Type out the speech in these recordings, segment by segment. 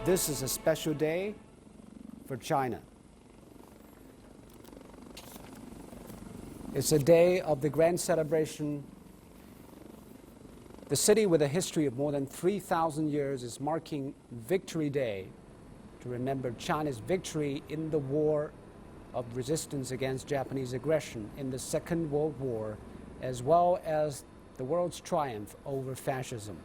This is a special day for China. It's a day of the grand celebration. The city with a history of more than 3,000 years is marking Victory Day to remember China's victory in the war of resistance against Japanese aggression in the Second World War, as well as the world's triumph over fascism.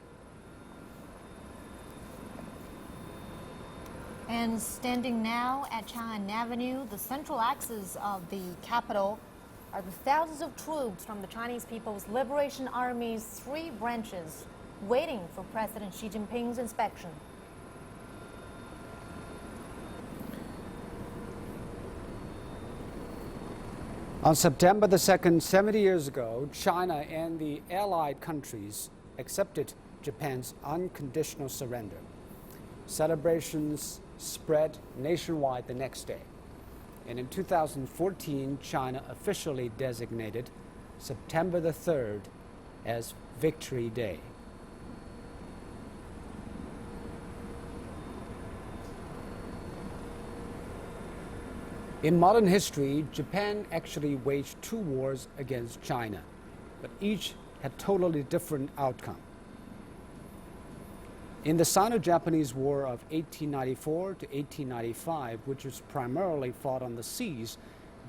And standing now at Tiananmen Avenue, the central axis of the capital, are the thousands of troops from the Chinese People's Liberation Army's 3 branches waiting for President Xi Jinping's inspection. On September the 2nd, 70 years ago, China and the Allied countries accepted Japan's unconditional surrender. Celebrations spread nationwide the next day. And in 2014, China officially designated September the 3rd as Victory Day. In modern history, Japan actually waged 2 wars against China, but each had totally different outcome. In the Sino-Japanese War of 1894 to 1895, which was primarily fought on the seas,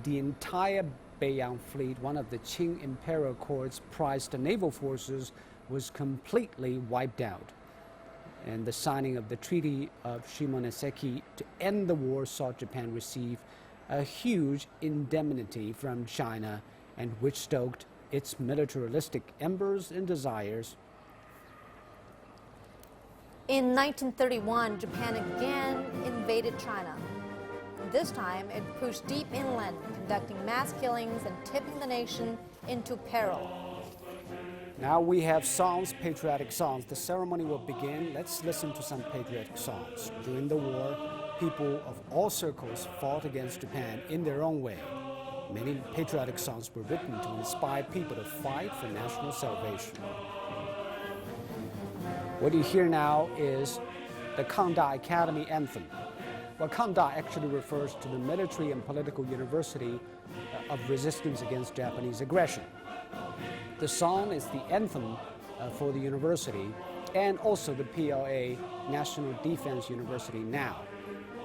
the entire Beiyang fleet, one of the Qing imperial court's prized naval forces, was completely wiped out. And the signing of the Treaty of Shimonoseki to end the war saw Japan receive a huge indemnity from China, and which stoked its militaristic embers and desires. In 1931, Japan again invaded China. This time, it pushed deep inland, conducting mass killings and tipping the nation into peril. Now we have songs, patriotic songs. The ceremony will begin. Let's listen to some patriotic songs. During the war, people of all circles fought against Japan in their own way. Many patriotic songs were written to inspire people to fight for national salvation. What you hear now is the Kangda Academy anthem. Well, Kangda actually refers to the military and political university of resistance against Japanese aggression. The song is the anthem for the university and also the PLA, National Defense University now.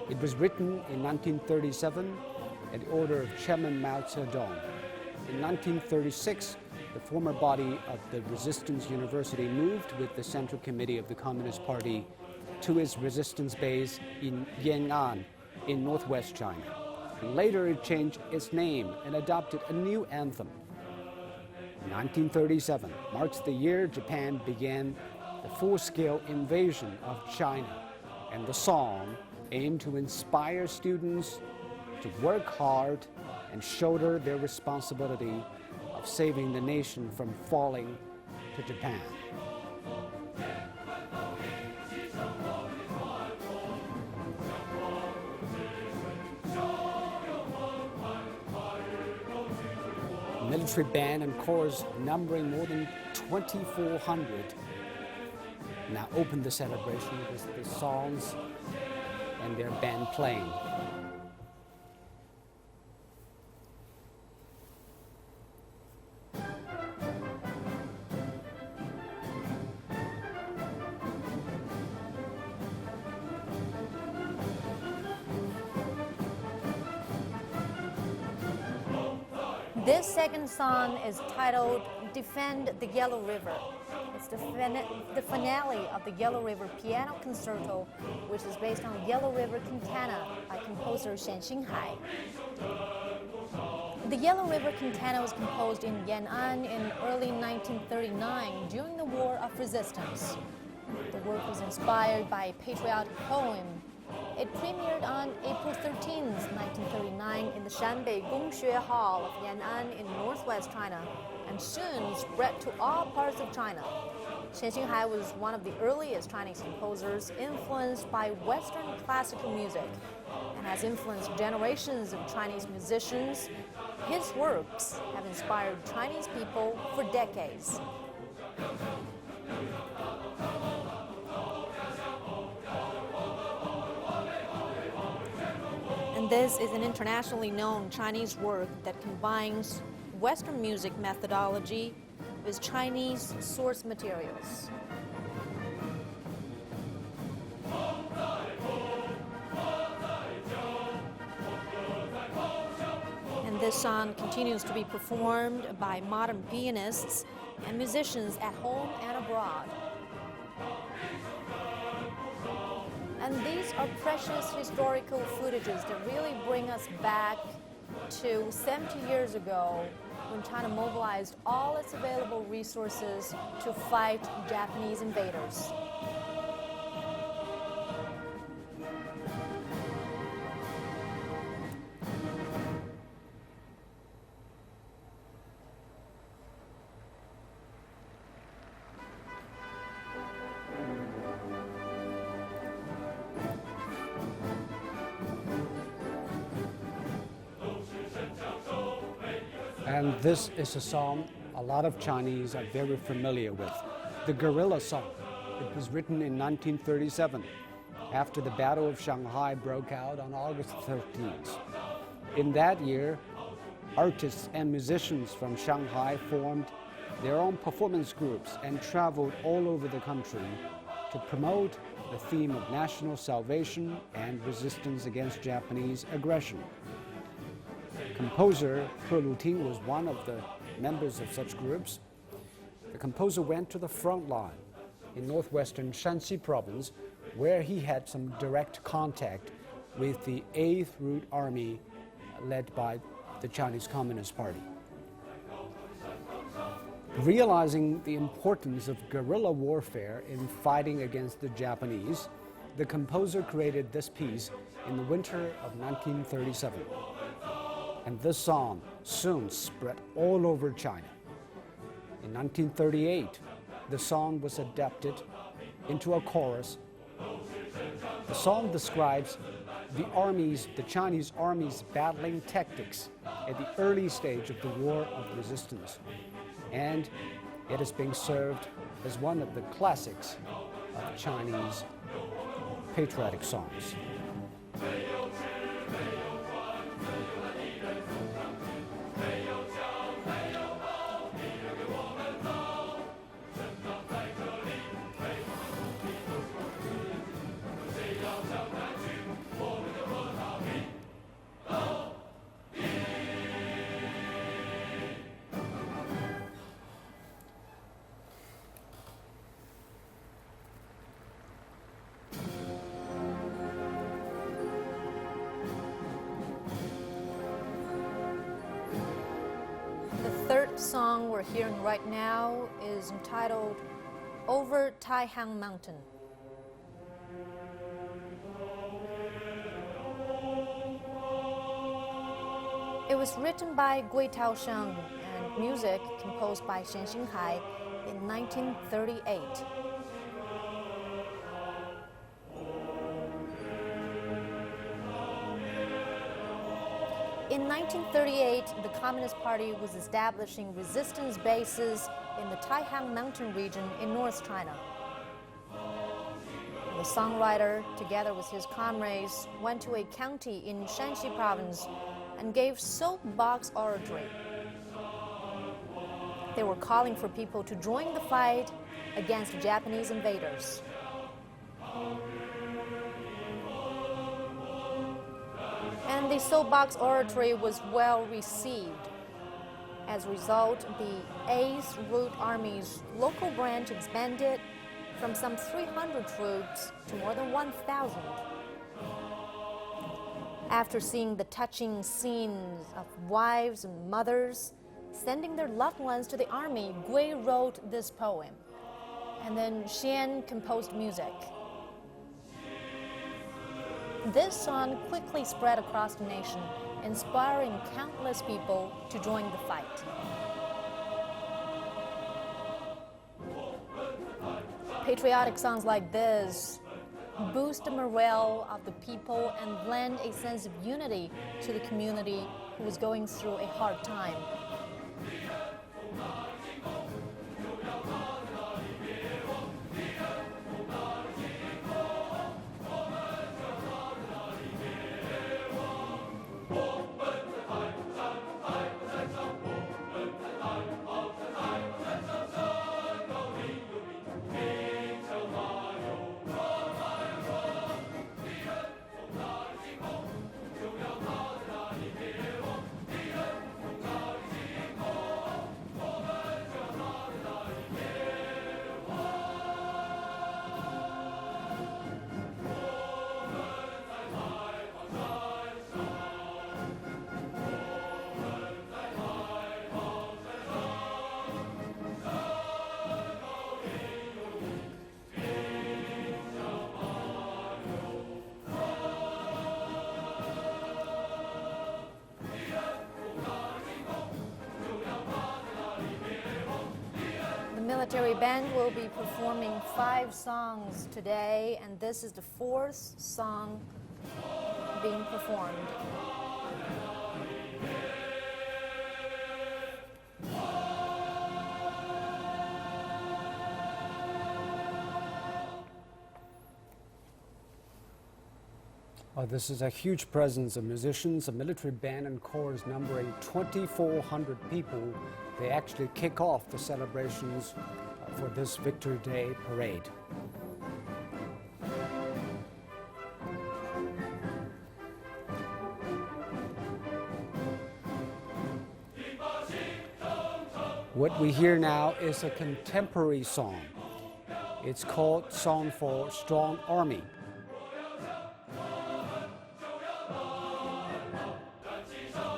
It was written in 1937 at the order of Chairman Mao Zedong. In 1936, the former body of the Resistance University moved with the Central Committee of the Communist Party to its resistance base in Yan'an in northwest China. And later it changed its name and adopted a new anthem. 1937 marks the year Japan began the full-scale invasion of China, and the song aimed to inspire students to work hard and shoulder their responsibility of saving the nation from falling to Japan. Military band and chorus numbering more than 2,400 now open the celebration with the songs and their band playing. This second song is titled Defend the Yellow River. It's the finale of the Yellow River Piano Concerto, which is based on Yellow River Cantata by composer Xian Xinghai. The Yellow River Cantata was composed in Yan'an in early 1939 during the War of Resistance. The work was inspired by a patriotic poem. It premiered on April 13, 1939 in the Shanbei Gongxue Hall of Yan'an in northwest China, and soon spread to all parts of China. Shen Xinghai was one of the earliest Chinese composers influenced by Western classical music and has influenced generations of Chinese musicians. His works have inspired Chinese people for decades. And this is an internationally known Chinese work that combines Western music methodology with Chinese source materials. And this song continues to be performed by modern pianists and musicians at home and abroad. And these are precious historical footages that really bring us back to 70 years ago when China mobilized all its available resources to fight Japanese invaders. And this is a song a lot of Chinese are very familiar with, the guerrilla song. It was written in 1937, after the Battle of Shanghai broke out on August 13th. In that year, artists and musicians from Shanghai formed their own performance groups and traveled all over the country to promote the theme of national salvation and resistance against Japanese aggression. Composer He Luting was one of the members of such groups. The composer went to the front line in northwestern Shanxi province, where he had some direct contact with the 8th Route Army led by the Chinese Communist Party. Realizing the importance of guerrilla warfare in fighting against the Japanese, the composer created this piece in the winter of 1937. And this song soon spread all over China. In 1938, the song was adapted into a chorus. The song describes the Chinese army's battling tactics at the early stage of the War of Resistance, and it is being served as one of the classics of Chinese patriotic songs. The third song we're hearing right now is entitled Over Taihang Mountain. It was written by Gui Taosheng and music composed by Shen Xinghai in 1938. In 1938, the Communist Party was establishing resistance bases in the Taihang Mountain region in North China. The songwriter, together with his comrades, went to a county in Shanxi province and gave soapbox oratory. They were calling for people to join the fight against Japanese invaders. And the soapbox oratory was well received. As a result, the 8th Route Army's local branch expanded from some 300 troops to more than 1,000. After seeing the touching scenes of wives and mothers sending their loved ones to the army, Gui wrote this poem, and then Xian composed music. This song quickly spread across the nation, inspiring countless people to join the fight. Patriotic songs like this boost the morale of the people and lend a sense of unity to the community who was going through a hard time. The military band will be performing 5 songs today, and this is the 4th song being performed. This is a huge presence of musicians, a military band and chorus numbering 2,400 people. They actually kick off the celebrations for this Victory Day parade. What we hear now is a contemporary song. It's called Song for Strong Army.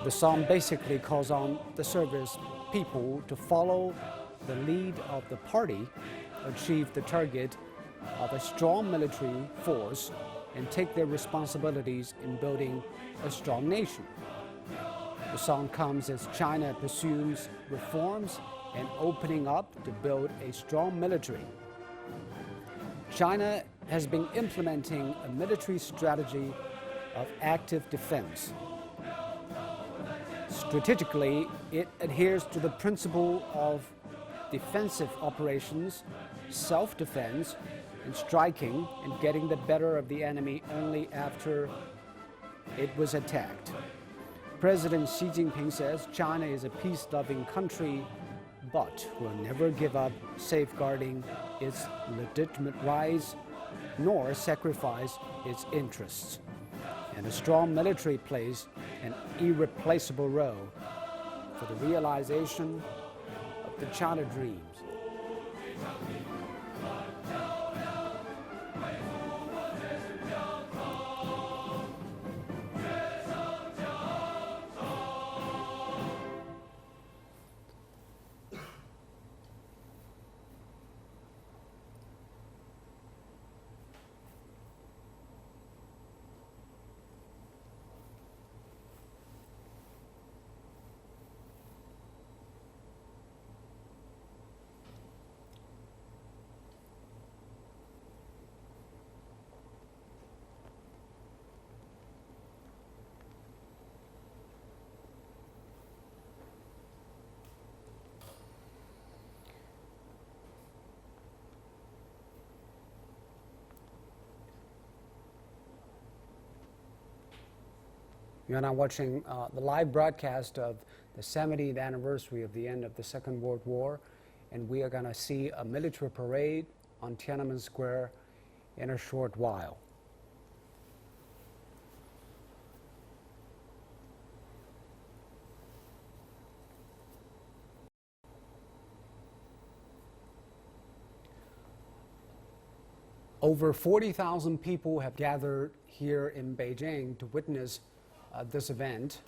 The song basically calls on the service people to follow the lead of the party, achieve the target of a strong military force, and take their responsibilities in building a strong nation. The song comes as China pursues reforms and opening up to build a strong military. China has been implementing a military strategy of active defense. Strategically, it adheres to the principle of defensive operations, self-defense, and striking and getting the better of the enemy only after it was attacked. President Xi Jinping says China is a peace-loving country, but will never give up safeguarding its legitimate rights nor sacrifice its interests. And a strong military plays an irreplaceable role for the realization of the China dreams. You're now watching the live broadcast of the 70th anniversary of the end of the Second World War, and we are going to see a military parade on Tiananmen Square in a short while. Over 40,000 people have gathered here in Beijing to witness this event.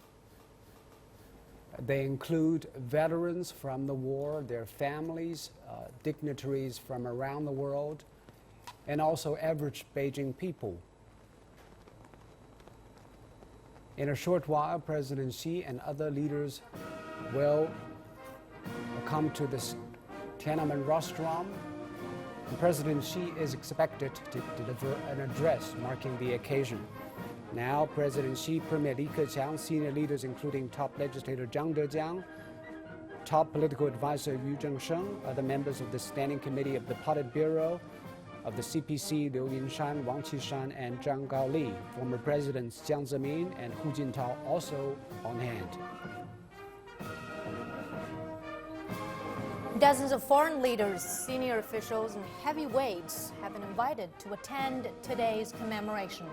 They include veterans from the war, their families, dignitaries from around the world, and also average Beijing people. In a short while, President Xi and other leaders will come to this Tiananmen restaurant President Xi is expected to deliver an address marking the occasion. Now, President Xi, Premier Li Keqiang, senior leaders including top legislator Zhang Dejiang, top political advisor Yu Zhengsheng, other members of the Standing Committee of the Politburo, of the CPC, Liu Yinshan, Wang Qishan, and Zhang Gaoli, former presidents Jiang Zemin and Hu Jintao also on hand. Dozens of foreign leaders, senior officials, and heavyweights have been invited to attend today's commemoration.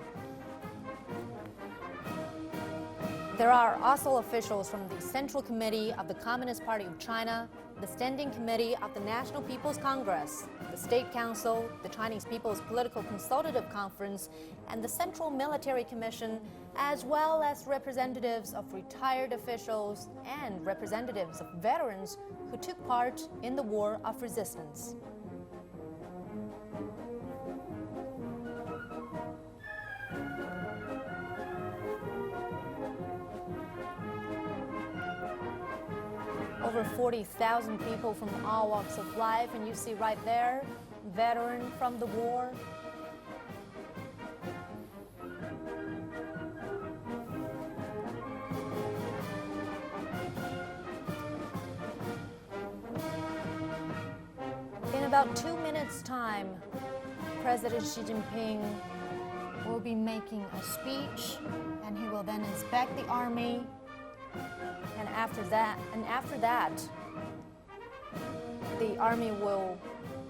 There are also officials from the Central Committee of the Communist Party of China, the Standing Committee of the National People's Congress, the State Council, the Chinese People's Political Consultative Conference, and the Central Military Commission, as well as representatives of retired officials and representatives of veterans who took part in the War of Resistance. Over 40,000 people from all walks of life, and you see right there, veteran from the war. In about 2 minutes' time, President Xi Jinping will be making a speech, and he will then inspect the army. And after that, the army will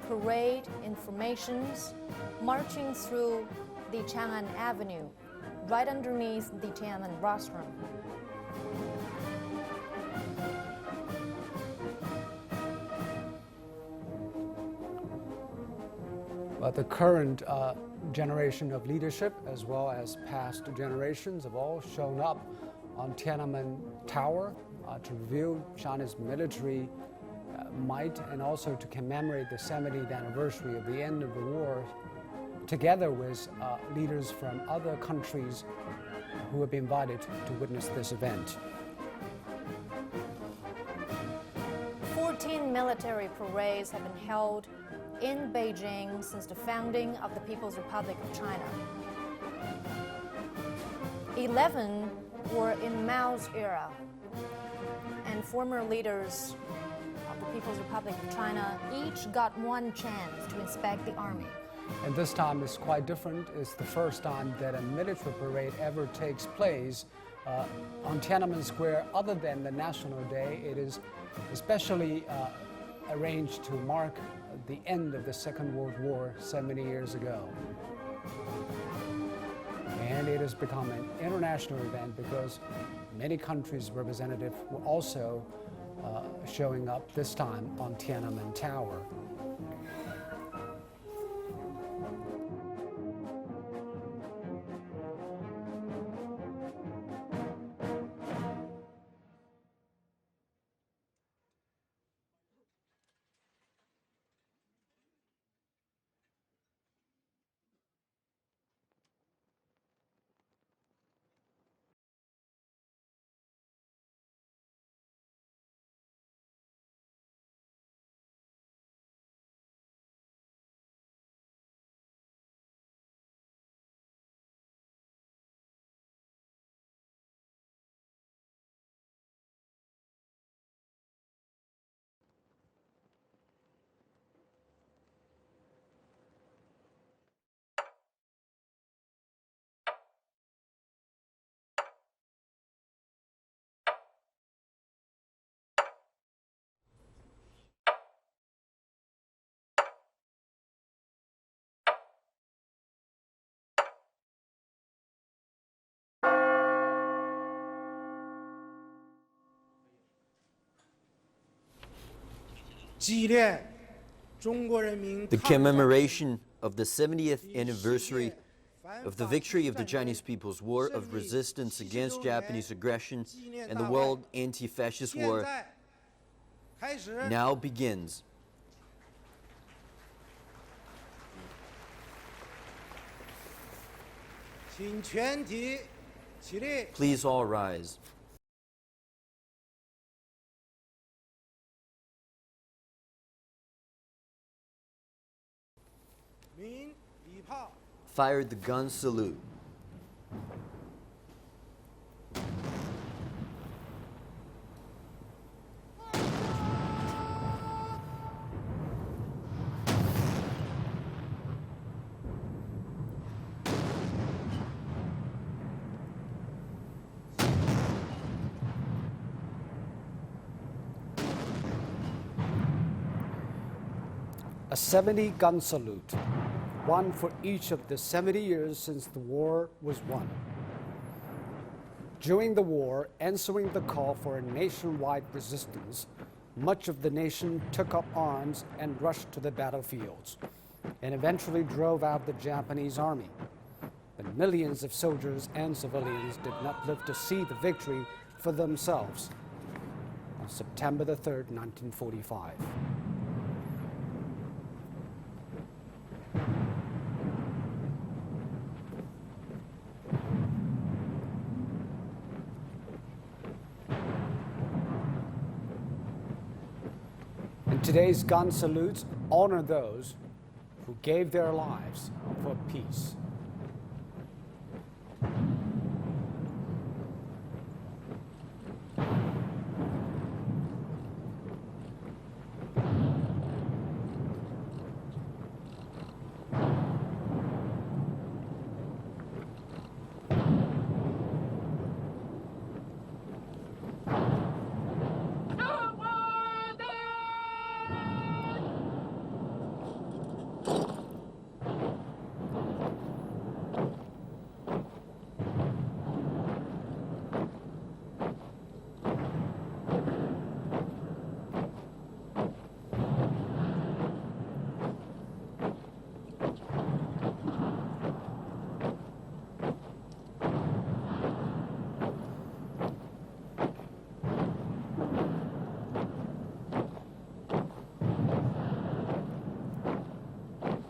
parade in formations, marching through the Chang'an Avenue, right underneath the Tiananmen rostrum. But the current generation of leadership, as well as past generations, have all shown up on Tiananmen Tower to reveal China's military might and also to commemorate the 70th anniversary of the end of the war, together with leaders from other countries who have been invited to witness this event. 14 military parades have been held in Beijing since the founding of the People's Republic of China. 11 were in Mao's era, and former leaders of the People's Republic of China each got one chance to inspect the army. And this time is quite different. It's the first time that a military parade ever takes place on Tiananmen Square other than the National Day. It is especially arranged to mark the end of the Second World War 70 years ago. And it has become an international event because many countries' representatives were also showing up this time on Tiananmen Tower. The commemoration of the 70th anniversary of the victory of the Chinese People's War of Resistance against Japanese aggression and the World Anti-Fascist War now begins. Please all rise. fired the gun salute. A 70-gun salute, one for each of the 70 years since the war was won. During the war, answering the call for a nationwide resistance, much of the nation took up arms and rushed to the battlefields, and eventually drove out the Japanese army. But millions of soldiers and civilians did not live to see the victory for themselves on September the 3rd, 1945. Today's gun salutes honor those who gave their lives for peace.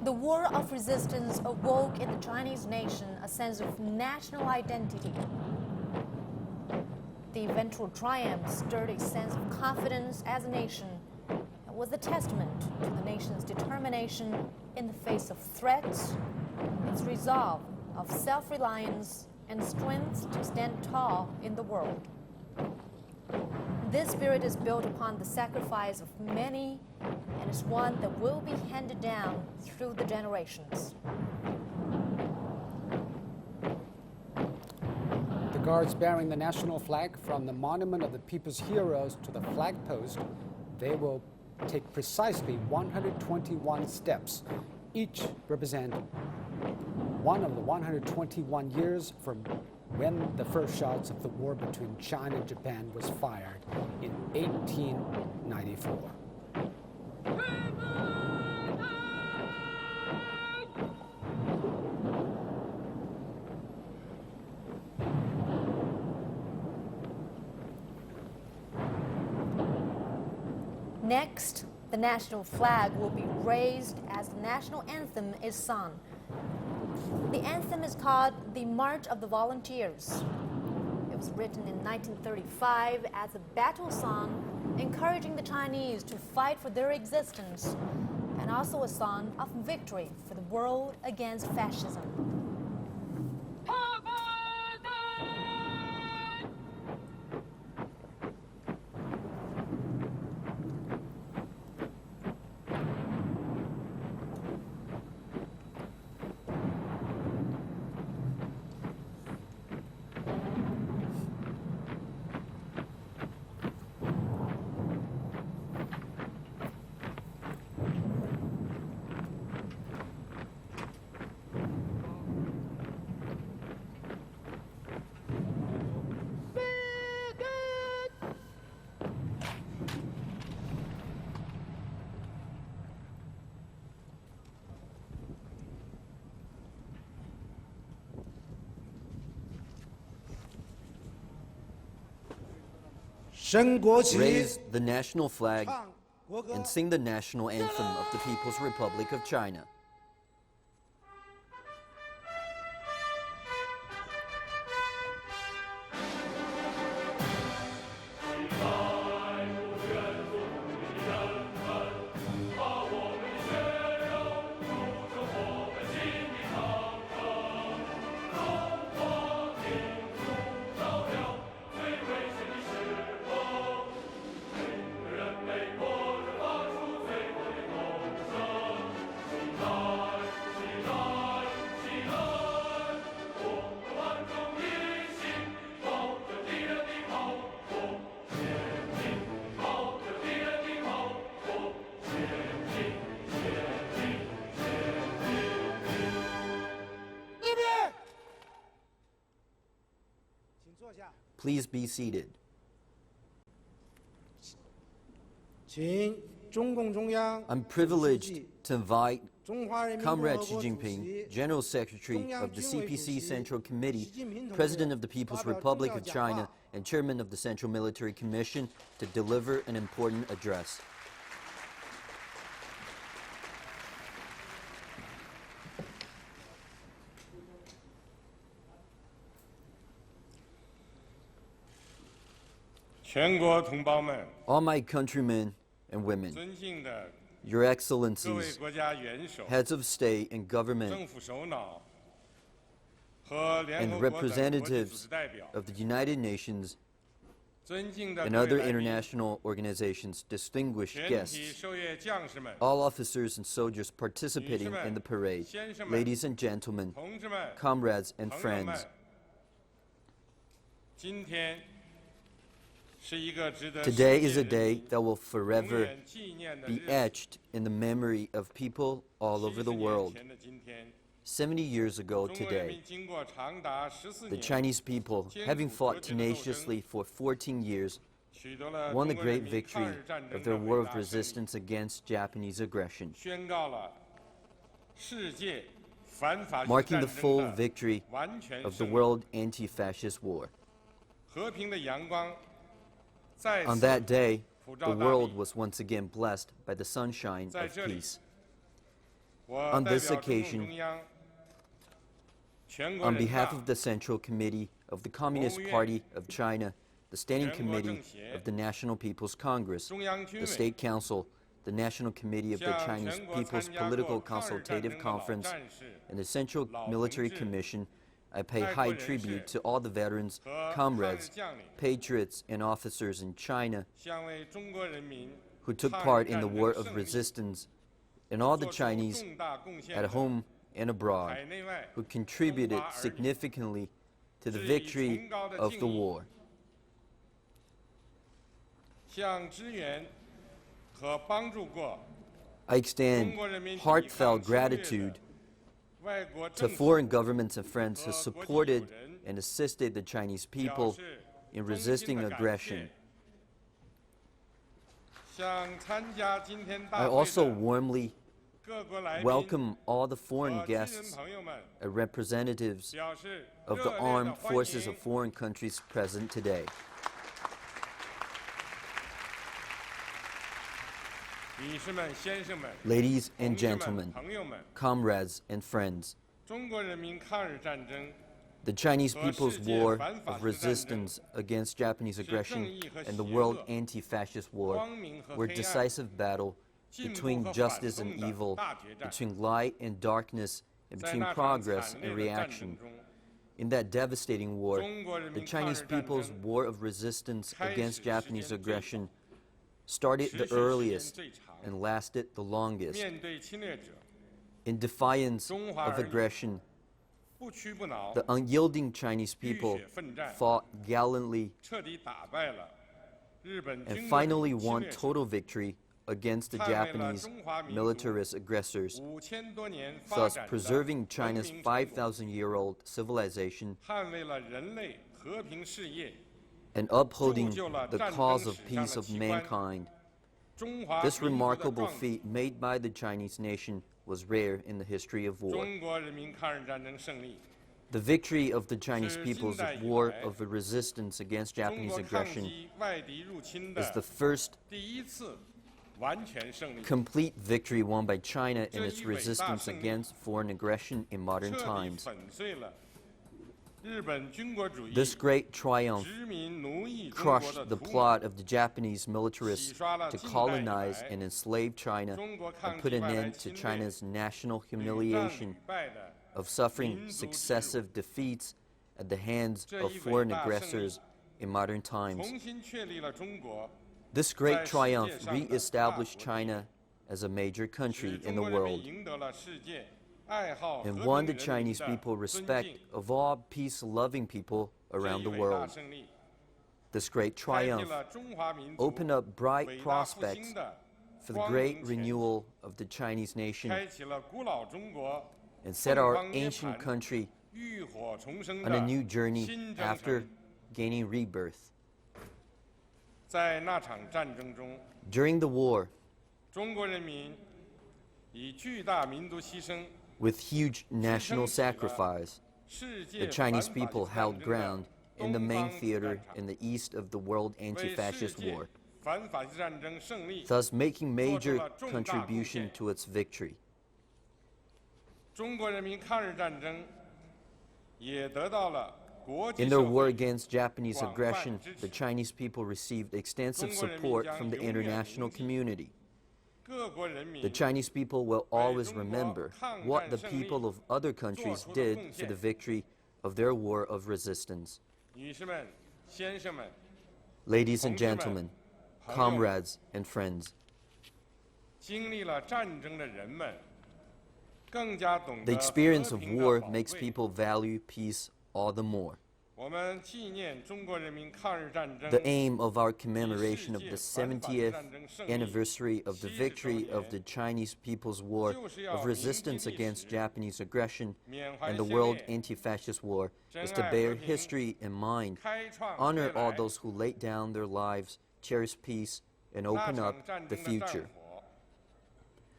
The War of Resistance awoke in the Chinese nation a sense of national identity. The eventual triumph stirred a sense of confidence as a nation and was a testament to the nation's determination in the face of threats, its resolve of self-reliance and strength to stand tall in the world. This spirit is built upon the sacrifice of many and is one that will be handed down through the generations. The guards bearing the national flag from the Monument of the People's Heroes to the flag post, they will take precisely 121 steps, each represent one of the 121 years from when the first shots of the war between China and Japan was fired in 1894. Next, the national flag will be raised as the national anthem is sung. The anthem is called the March of the Volunteers. It was written in 1935 as a battle song encouraging the Chinese to fight for their existence, and also a song of victory for the world against fascism. Raise the national flag and sing the national anthem of the People's Republic of China. Please be seated. 请中共中央 I'm 主席 privileged to invite 中华人民共和 Comrade Xi 国主 Jinping, 席 General Secretary of the CPC Central Committee, President of the People's Republic of China, and Chairman of the Central Military Commission, to deliver an important address. All my countrymen and women, Your Excellencies, heads of state and government, and representatives of the United Nations and other international organizations, distinguished guests, all officers and soldiers participating in the parade, ladies and gentlemen, comrades and friends. Today is a day that will forever be etched in the memory of people all over the world. 70 years ago today, the Chinese people, having fought tenaciously for 14 years, won the great victory of their war of resistance against Japanese aggression, marking the full victory of the world anti-fascist war. On that day, the world was once again blessed by the sunshine of peace. On this occasion, on behalf of the Central Committee of the Communist Party of China, the Standing Committee of the National People's Congress, the State Council, the National Committee of the Chinese People's Political Consultative Conference, and the Central Military Commission, I pay high tribute to all the veterans, comrades, patriots, and officers in China who took part in the war of resistance, and all the Chinese at home and abroad who contributed significantly to the victory of the war. I extend heartfelt gratitude to foreign governments and friends who supported and assisted the Chinese people in resisting aggression. I also warmly welcome all the foreign guests and representatives of the armed forces of foreign countries present today. Ladies and gentlemen, comrades and friends, the Chinese People's War of Resistance against Japanese aggression and the World Anti-Fascist War were a decisive battle between justice and evil, between light and darkness, and between progress and reaction. In that devastating war, the Chinese People's War of Resistance against Japanese aggression started the earliest and lasted the longest. In defiance of aggression, the unyielding Chinese people fought gallantly and finally won total victory against the Japanese militarist aggressors, thus preserving China's 5,000-year-old civilization and upholding the cause of peace of mankind. This remarkable feat made by the Chinese nation was rare in the history of war. The victory of the Chinese people's war of resistance against Japanese aggression is the first complete victory won by China in its resistance against foreign aggression in modern times. This great triumph crushed the plot of the Japanese militarists to colonize and enslave China and put an end to China's national humiliation of suffering successive defeats at the hands of foreign aggressors in modern times. This great triumph re-established China as a major country in the world and won the Chinese people respect of all peace-loving people around the world. This great triumph opened up bright prospects for the great renewal of the Chinese nation and set our ancient country on a new journey after gaining rebirth. 在那场战争中， During the war, 中国人民以巨大民族牺牲， with huge national sacrifice, 世 the 界 Chinese 反法西 people 战 held 争的 ground in the 东 main 方战 theater 场 in the east of the world 为世 anti-fascist 界 war, 反法西战争胜利， thus making major 做出了重大贡献。 contribution to its victory. 中国人民抗日战争也得到了国际 In 社 their war 会 against Japanese 广泛 aggression, 支持。 the Chinese people received extensive 中国人民 support 将 from the 永远 international 铭记 community. 各国人民 The Chinese people will always 中国 remember 抗战 what the 胜利 people of other countries 做出的 did 贡 for 献。 the victory of their war of resistance. 女士们、先生们， Ladies and 同志们， gentlemen, 朋友们， comrades and friends, 经历了战争的人们，更加懂 the 得 experience 和 of 平的 war 宝 makes 贵。 people value peace all the more. 我们纪念中国人民抗日战争 The aim of our commemoration of the 70th anniversary of the victory of the Chinese People's War of resistance against Japanese aggression and the World Anti-Fascist War is to bear history in mind, 开创 honor 未 all 来 those who laid down their lives, cherish peace, and 那 open 场 up 战 the 争的战 future. 火，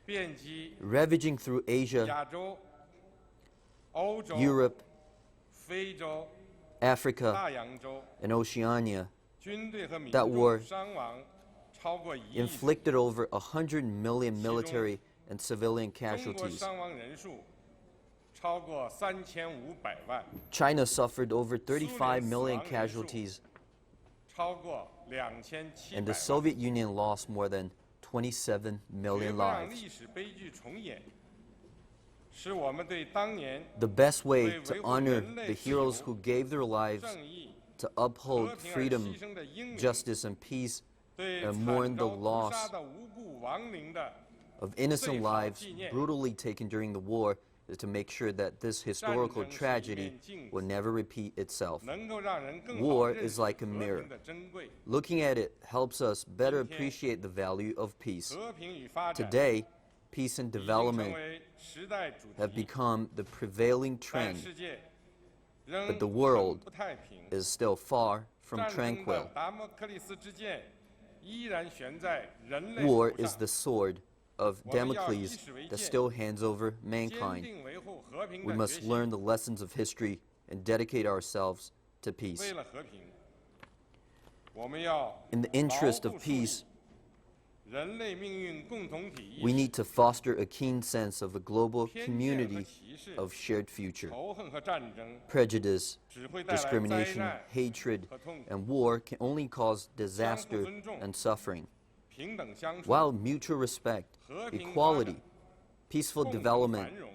遍及 Ravaging through Asia, 亚洲、欧洲、 Europe, 非洲、 Africa, 大洋洲， and Oceania, 军队和民 that war 众伤亡超过1亿， inflicted over 100 million military and civilian 中国 casualties. 伤亡人数超过3500万， China suffered over 35 million casualties, 超过2700 and the 万。 Soviet Union lost more than 27 绝 million 不让 lives. 历史悲剧重演，是我们对当年 The best way 为 to 维护 honor 人类 the 自 heroes 由 who gave their lives 正义、 to 和 uphold 平而 freedom, 牺牲的英勇， justice, and peace, 对 and 惨 mourn the 遭屠 loss 杀的无辜亡灵的 of innocent 最好 lives 纪念。 brutally taken during the war is to make sure that this historical 战争是一 tragedy 面镜子， will never repeat itself. 能够让人更好 War 认 is 识 like a 和 mirror. 平的珍贵。 Looking at it helps us better 今天 appreciate the value of peace. 和平与发展 Today, peace and 已经成 development 为时代主 have 题， become the prevailing 但 trend, 世界仍 but the world 不太平。 is still far from 战争 tranquil. 的达摩克利斯之剑依然悬在人类 War 手 is 上 the sword of 我们要 Damocles 以史为 that 鉴， still hands over 坚 mankind. 定维护和平 We 的 must 决心。 learn the lessons of history and dedicate ourselves to 为 peace. 了和平，我们要 In the interest 牢 of 固树立 peace, 人类命运共同体意 we 识， need to foster a keen sense of a global 偏见和 community 歧视、 of shared future. 仇恨和战争 Prejudice, 只会带来灾 discrimination, 难、 hatred, 和痛苦。 and war can only cause disaster 相互尊重， and suffering, 平等相处， while mutual respect, 和平发 equality, 展， peaceful 共同 development, 繁荣，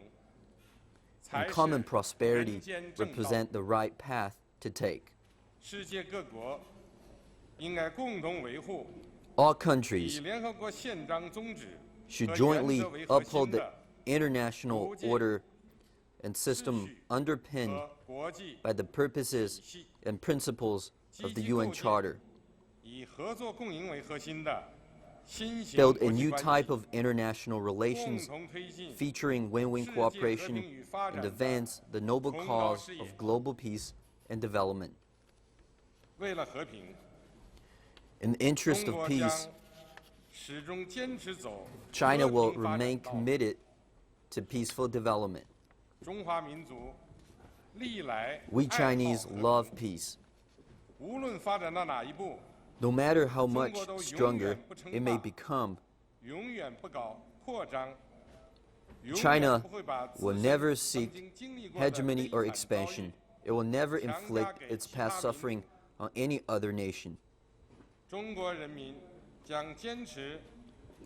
才 and 是 common prosperity 人间正道。 represent the right path to take. 世界各国应该共同维护 All 以 countries 联合国宪章宗旨 should 和原 jointly 则为核 uphold 心 the 的 international 国际 order and system 秩序 underpinned 和国际 by the purposes 体系， and principles of the 积极 UN 构建 Charter. 以合作共赢为核心的新型 Build 国 a 际 new 关 type 系， of international 共 relations 同推进 featuring win-win 世界和 cooperation 平与发 and 展的 advance the noble 崇高 cause 事业。 of global peace and development. 为了和平， In the interest 中 of 国将 peace, 始终坚持走 China 和 will 平发 remain 展道路。 committed to peaceful development. 中华民族历来 We 爱好 Chinese 和平 love peace. 无论发展到哪一步， No matter how much 中国都永远 stronger 不称 it may 霸。 become, 永远不搞扩张，永 China 远不会把自 will 身 never 曾 seek 经经历过的 hegemony 悲 or 惨遭遇 expansion. It will never 强加 inflict 给 its 其他 past 民 suffering 族。 on any other nation. 中国人民将坚持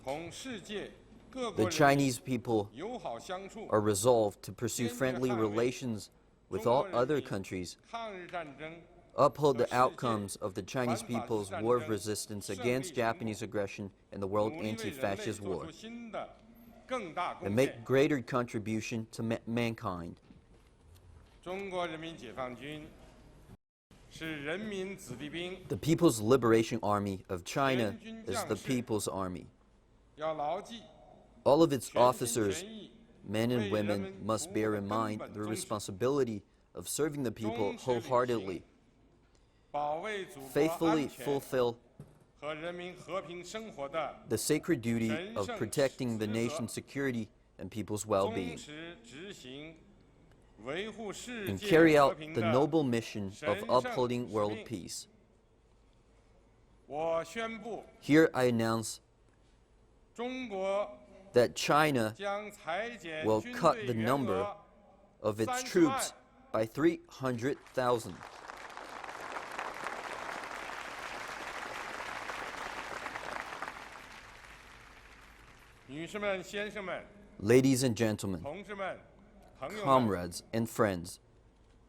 同世界各 The 国人民 Chinese people 友好相处。 are resolved to pursue 坚决 friendly 捍卫 relations with 中 all 国人 other 民 countries, 抗日战争 uphold the 和世界 outcomes of the Chinese 反法西 people's 战 war of 争 resistance 胜利 against 成果 Japanese aggression and the world 努力为人类 anti-fascist 做 war, 出新的更大 and 贡 make 献。 greater contribution to mankind. 中国人民解放军是人民子弟兵， The People's Liberation Army of China 全军 is 将 the 士 People's Army. 要牢记 All of its 全心 officers, 全意 men and 为人 women, 民 must 服务 bear 的 in 根 mind 本 the 宗旨。 responsibility of serving the people 忠实履行 wholeheartedly, 保卫祖国 faithfully 安全 fulfill 和人民和平生活的 the sacred duty of protecting the nation's security and people's 忠 well-being, 实执行维护世 and 界 carry 和 out 平 the 的 noble mission of 神圣 upholding 使 world 命。 peace. 我宣布， Here I announce 中国 that China 将裁减 will 军 cut 队 the 员 number 额 of its 30 troops 万。 by 300,000. 女士们、先生们、 Ladies and gentlemen, 同志们、朋友们， comrades and friends,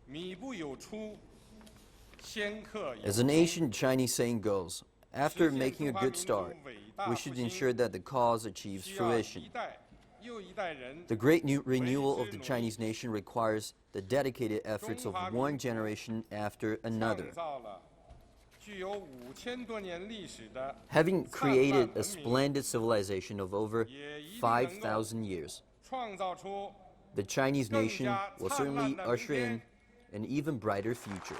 米不有出，先克有 as an 功。 ancient Chinese saying goes, after making a good start, we should ensure that the cause achieves 需要 fruition. 一代又一代人 The great renewal of the Chinese nation requires the dedicated efforts of one generation after 创 another. 造了具有5000多年历史的 Having 灿烂 created 文 a 明， splendid civilization of over 也一定能够 5,000 years, 创造出 the Chinese nation will 更加 certainly 灿烂的 usher 明 in 天。 an even brighter future.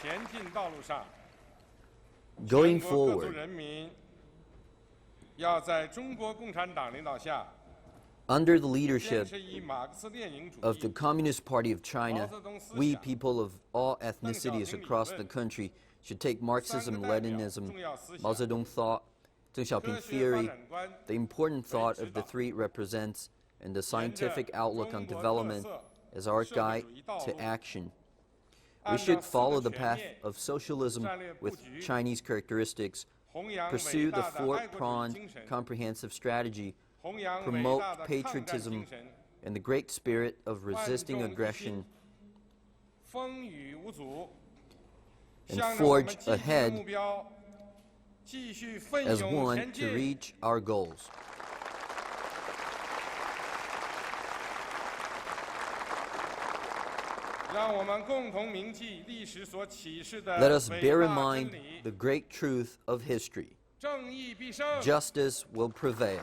前进道路上， Going 全国各族 forward, 人民要在中国共产党领导下， under the 坚 leadership 持以马克思列宁主 of the 义、 Communist Party of China, we people of all ethnicities across the country should take Marxism, Leninism, Mao Zedong thought, Deng 科 Xiaoping 学发 theory, 展观， the important thought of the three represents, and the scientific outlook on development as our guide to action. We should follow the path of socialism with Chinese characteristics, 弘扬 pursue 伟 the 大的爱国主义 four-pronged 精神， comprehensive strategy, 弘扬伟 promote 大的抗战 patriotism 精神， and the great spirit of 万 resisting 众一 aggression, 心，风雨无阻， and 向着我们 forge 积极的 ahead 目标继续奋 as 勇 one 前 to 进。 reach our goals. 让我们共同铭记历史所启示的 Let us 伟 bear in 大 mind 真理： the great truth of history. 正义必胜， Justice will prevail.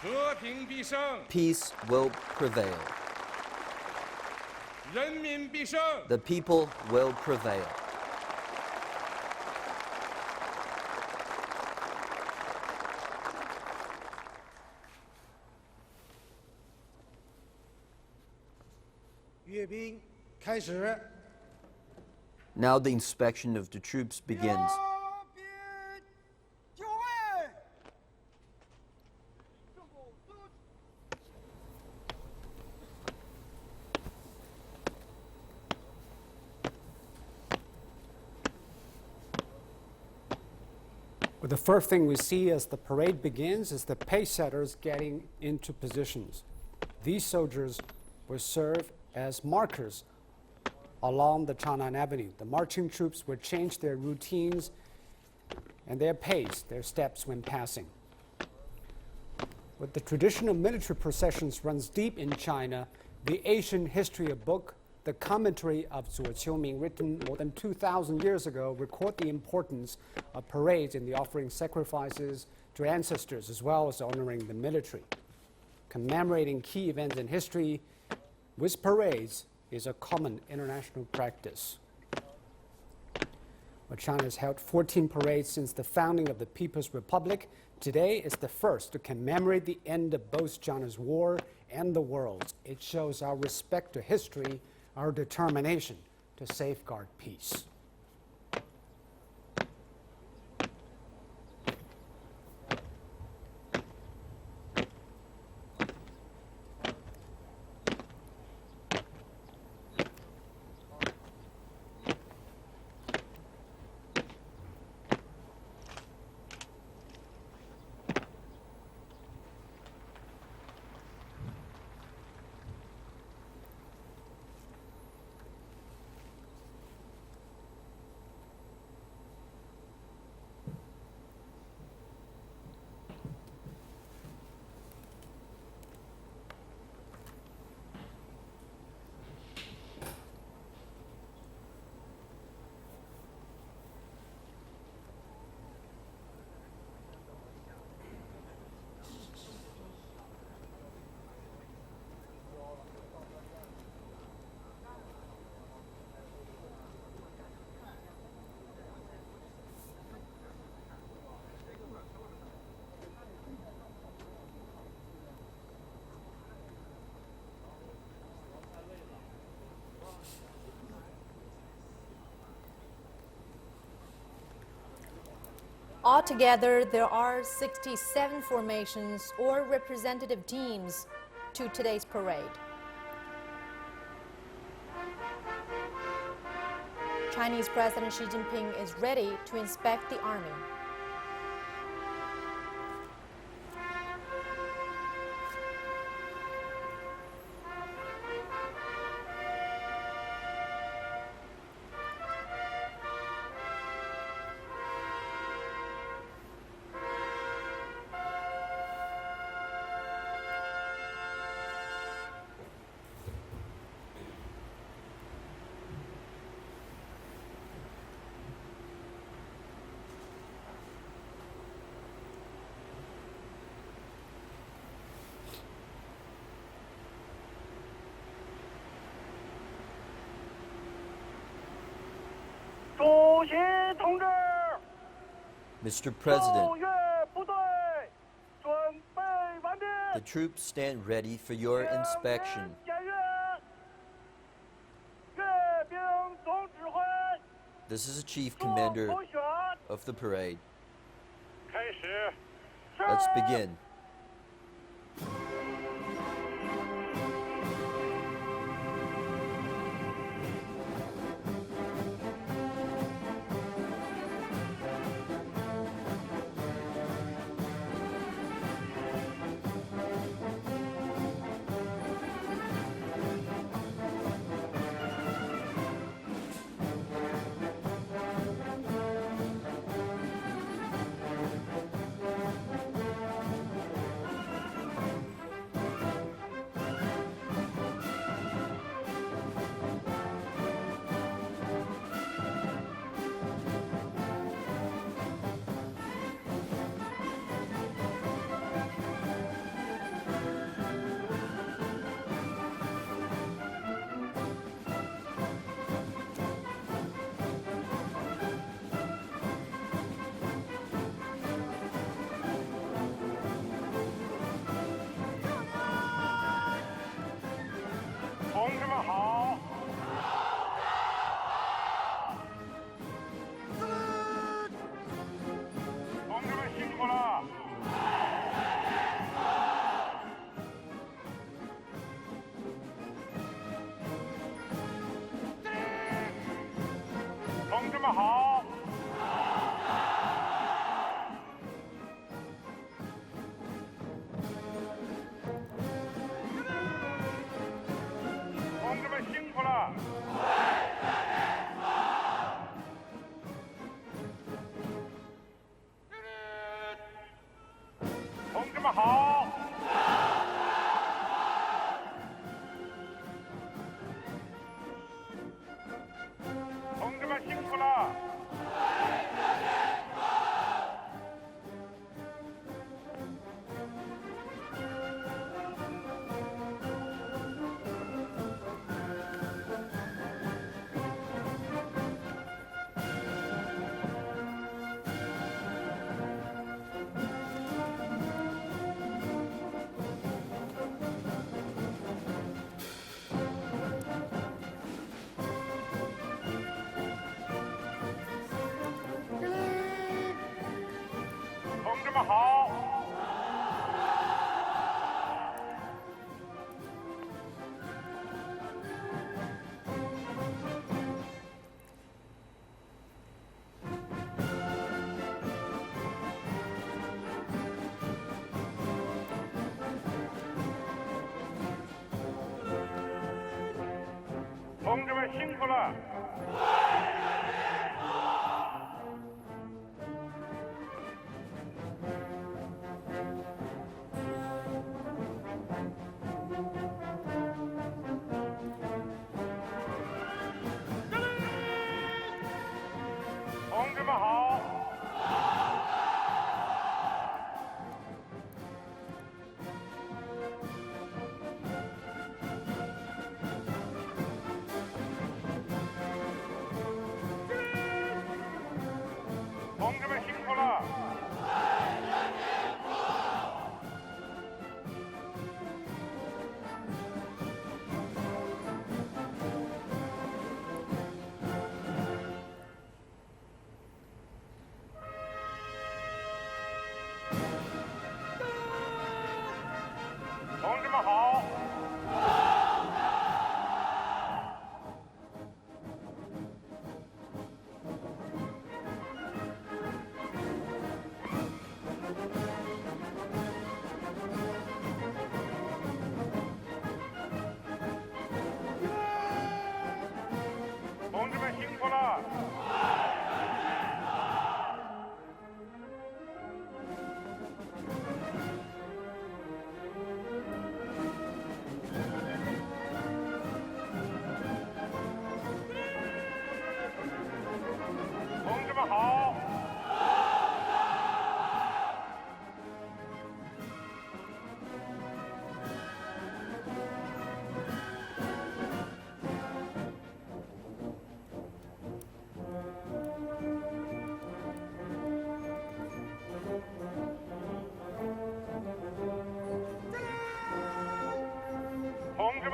和平必胜， Peace will prevail. 人民必胜。 The people will prevail. Now the inspection of the troops begins. Well, the first thing we see as the parade begins is the pace setters getting into positions. These soldiers will serve as markers along the Tiananmen Avenue. The marching troops will change their routines and their pace, their steps when passing. But the tradition of military processions runs deep in China. The Asian history book, the commentary of Zuo Qiuming, written more than 2,000 years ago, record the importance of parades in the offering sacrifices to ancestors as well as honoring the military. Commemorating key events in history with parades is a common international practice. Well, China has held 14 parades since the founding of the People's Republic. Today is the first to commemorate the end of both China's war and the world's. It shows our respect to history, our determination to safeguard peace. Altogether, there are 67 formations or representative teams to today's parade. Chinese President Xi Jinping is ready to inspect the army. Mr. President, the troops stand ready for your inspection. This is the Chief Commander of the parade. Let's begin.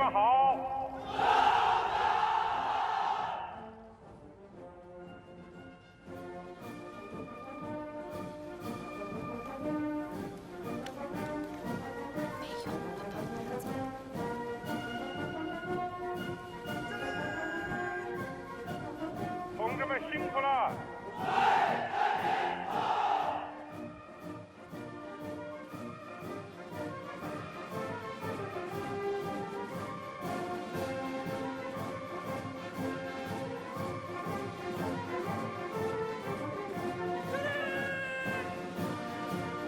们好！同志们辛苦了！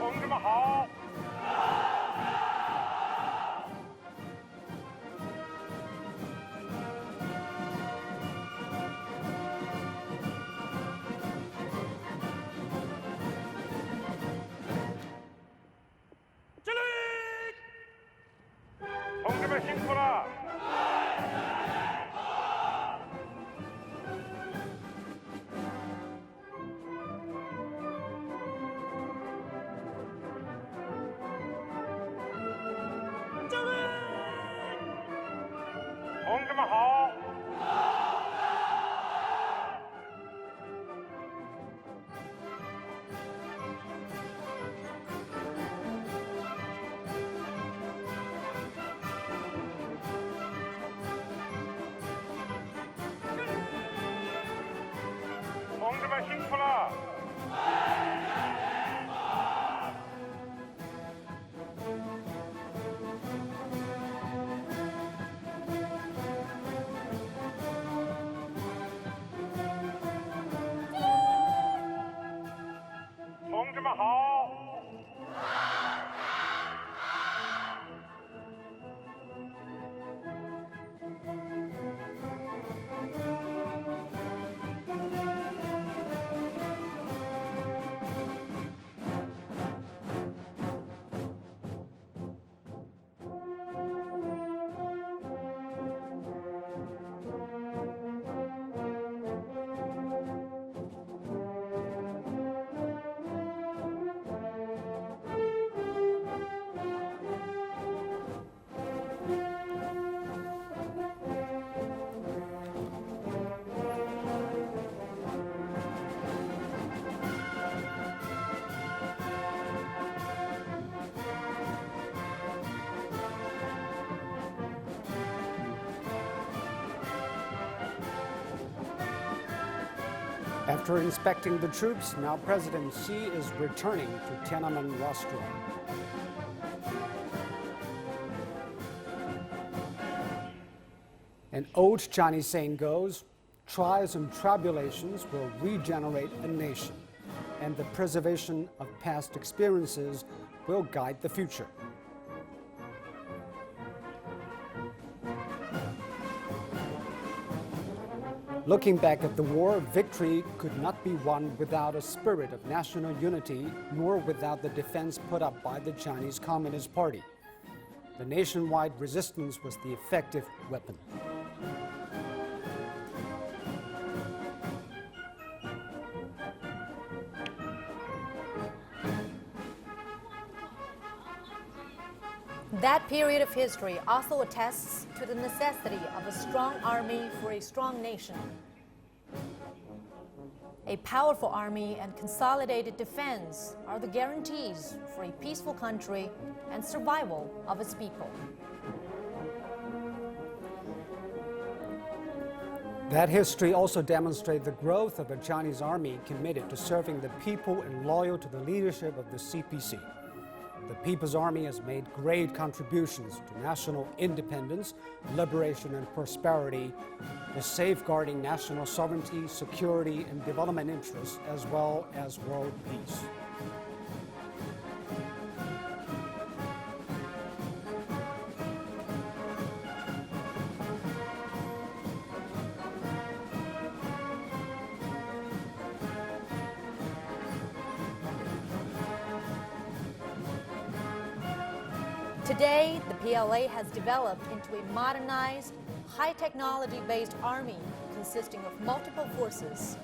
同志们好！同志们辛苦了！同志们好！同志们辛苦了！同志们好！After inspecting the troops, now President Xi is returning to Tiananmen Square. An old Chinese saying goes, trials and tribulations will regenerate a nation, and the preservation of past experiences will guide the future. Looking back at the war, victory could not be won without a spirit of national unity, nor without the defense put up by the Chinese Communist Party. The nationwide resistance was the effective weapon. That period of history also attests to the necessity of a strong army for a strong nation. A powerful army and consolidated defense are the guarantees for a peaceful country and survival of its people. That history also demonstrates the growth of a Chinese army committed to serving the people and loyal to the leadership of the CPC. The People's Army has made great contributions to national independence, liberation, and prosperity, to safeguarding national sovereignty, security, and development interests, as well as world peace. Today, the PLA has developed into a modernized, high-technology-based army consisting of multiple forces.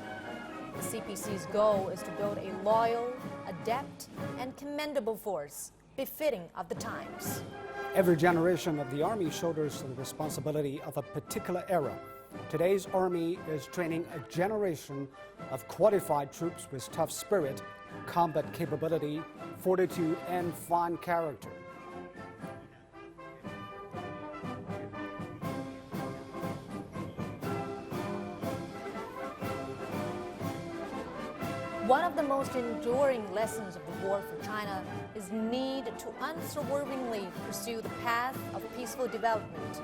The CPC's goal is to build a loyal, adept, and commendable force befitting of the times. Every generation of the Army shoulders the responsibility of a particular era. Today's Army is training a generation of qualified troops with tough spirit, combat capability, fortitude, and fine character. One of the most enduring lessons of the war for China is the need to unswervingly pursue the path of peaceful development.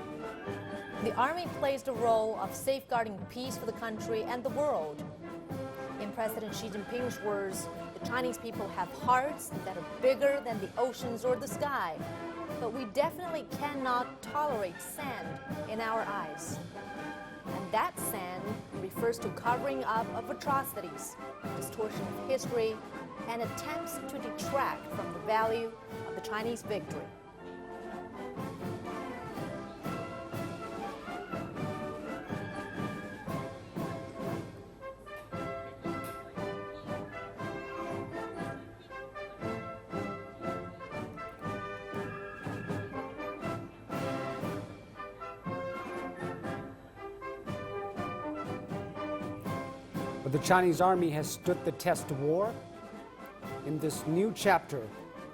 The Army plays the role of safeguarding peace for the country and the world. In President Xi Jinping's words, the Chinese people have hearts that are bigger than the oceans or the sky, but we definitely cannot tolerate sand in our eyes. And that sand refers to covering up of atrocities, distortion of history, and attempts to detract from the value of the Chinese victory. But the Chinese Army has stood the test of war. In this new chapter,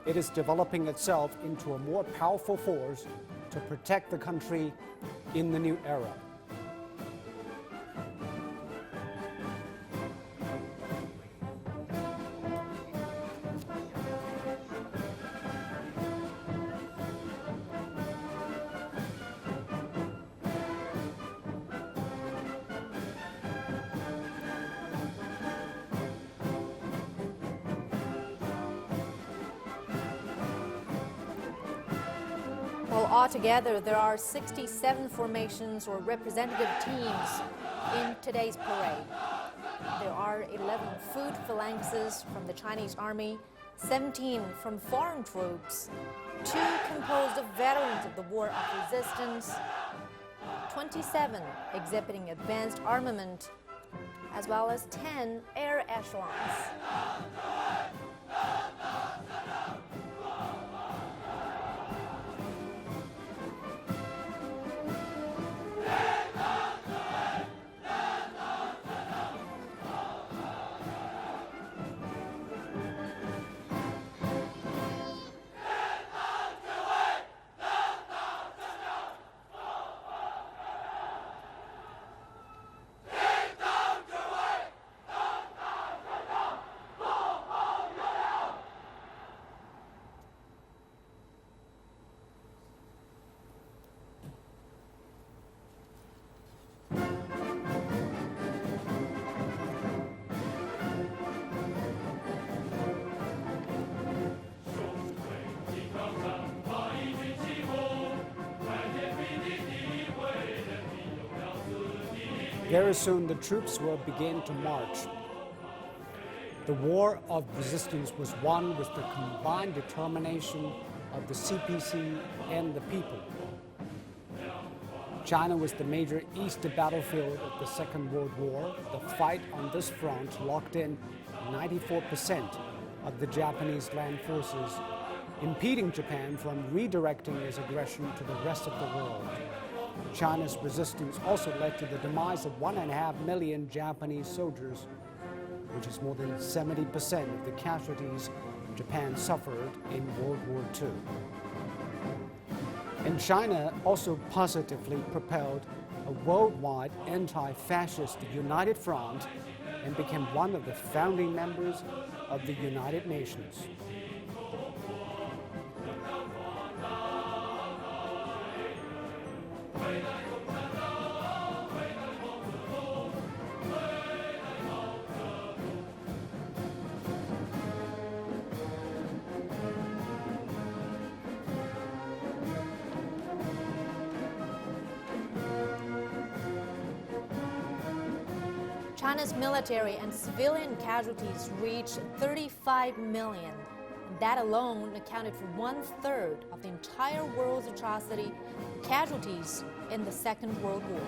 it is developing itself into a more powerful force to protect the country in the new era. Well, altogether, there are 67 formations or representative teams in today's parade. There are 11 foot phalanxes from the Chinese Army, 17 from foreign troops, 2 composed of veterans of the War of Resistance, 27 exhibiting advanced armament, as well as 10 air echelons. Very soon the troops will begin to march. The War of Resistance was won with the combined determination of the CPC and the people. China was the major east battlefield of the Second World War. The fight on this front locked in 94% of the Japanese land forces, impeding Japan from redirecting its aggression to the rest of the world. China's resistance also led to the demise of 1.5 million Japanese soldiers, which is more than 70% of the casualties Japan suffered in World War II. And China also positively propelled a worldwide anti-fascist united front and became one of the founding members of the United Nations. China's military and civilian casualties reached 35 million. And that alone accounted for 1/3 of the entire world's atrocity casualties in the Second World War.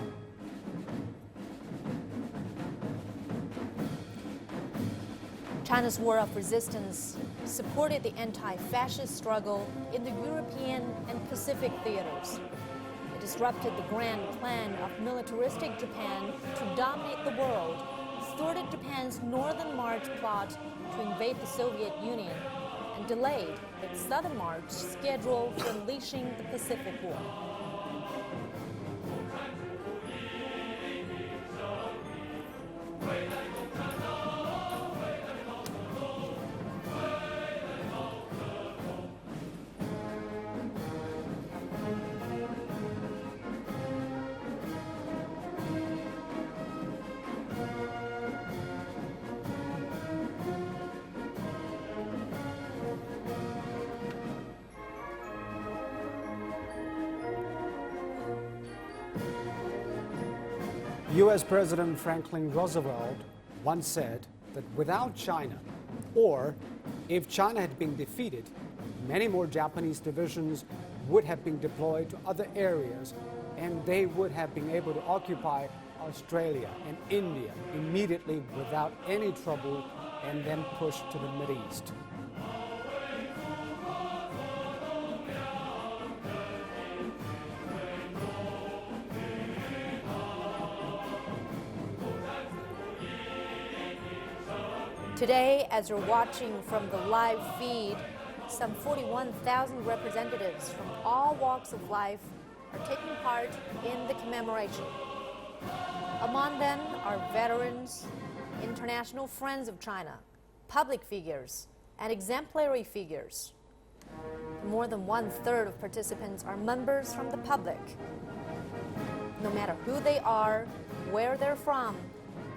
China's war of resistance supported the anti-fascist struggle in the European and Pacific theaters. It disrupted the grand plan of militaristic Japan to dominate the world, thwarted Japan's Northern March plot to invade the Soviet Union, and delayed its Southern March schedule for unleashing the Pacific War. US President Franklin Roosevelt once said that without China, or if China had been defeated, many more Japanese divisions would have been deployed to other areas, and they would have been able to occupy Australia and India immediately without any trouble and then push to the Mideast. Today, as you're watching from the live feed, some 41,000 representatives from all walks of life are taking part in the commemoration. Among them are veterans, international friends of China, public figures, and exemplary figures. More than 1/3 of participants are members from the public. No matter who they are, where they're from,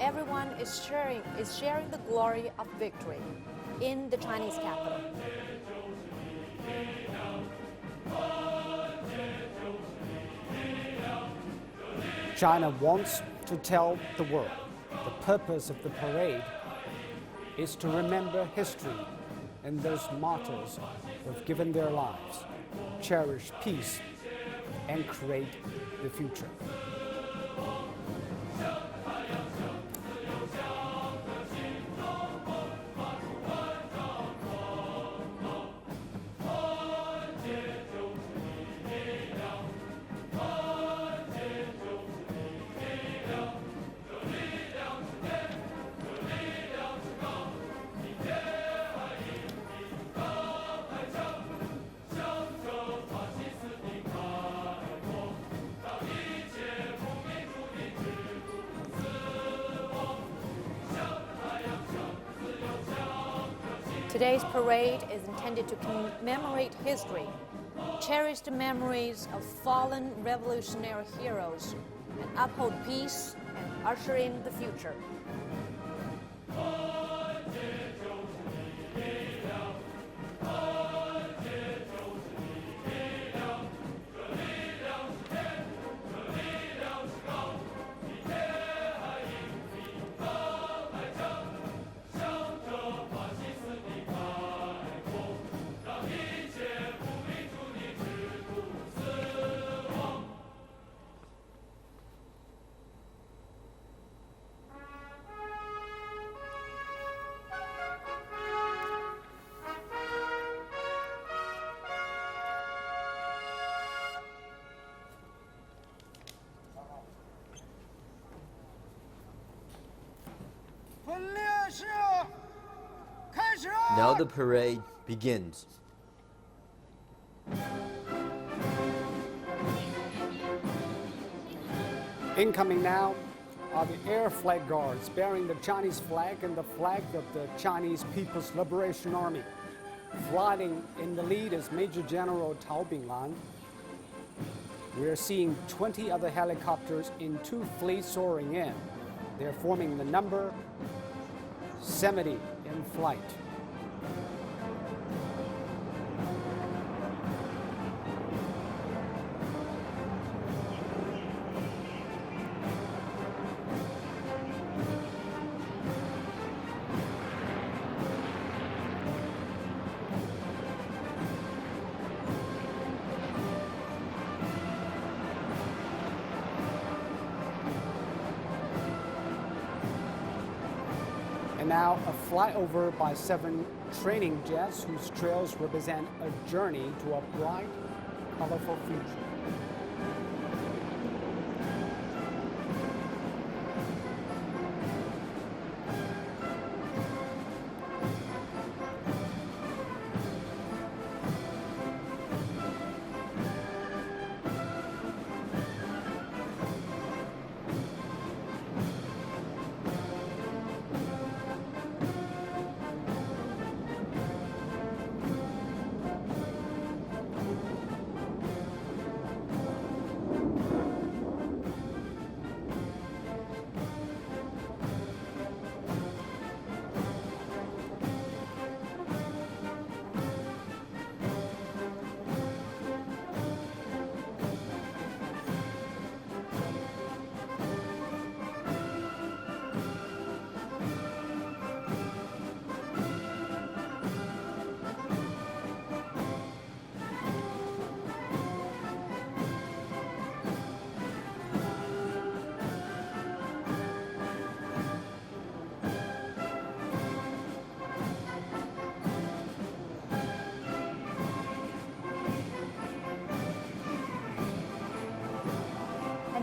everyone is sharing the glory of victory in the Chinese capital. China wants to tell the world the purpose of the parade is to remember history and those martyrs who have given their lives, cherish peace, and create the future. Today's parade is intended to commemorate history, cherish the memories of fallen revolutionary heroes, and uphold peace and usher in the future. Now the parade begins. Incoming now are the air flag guards bearing the Chinese flag and the flag of the Chinese People's Liberation Army. Flying in the lead is Major General Tao Binglan. We're seeing 20 other helicopters in 2 fleets soaring in. They're forming the number 70 in flight. And now a flyover by 7 training jets whose trails represent a journey to a bright, colorful future.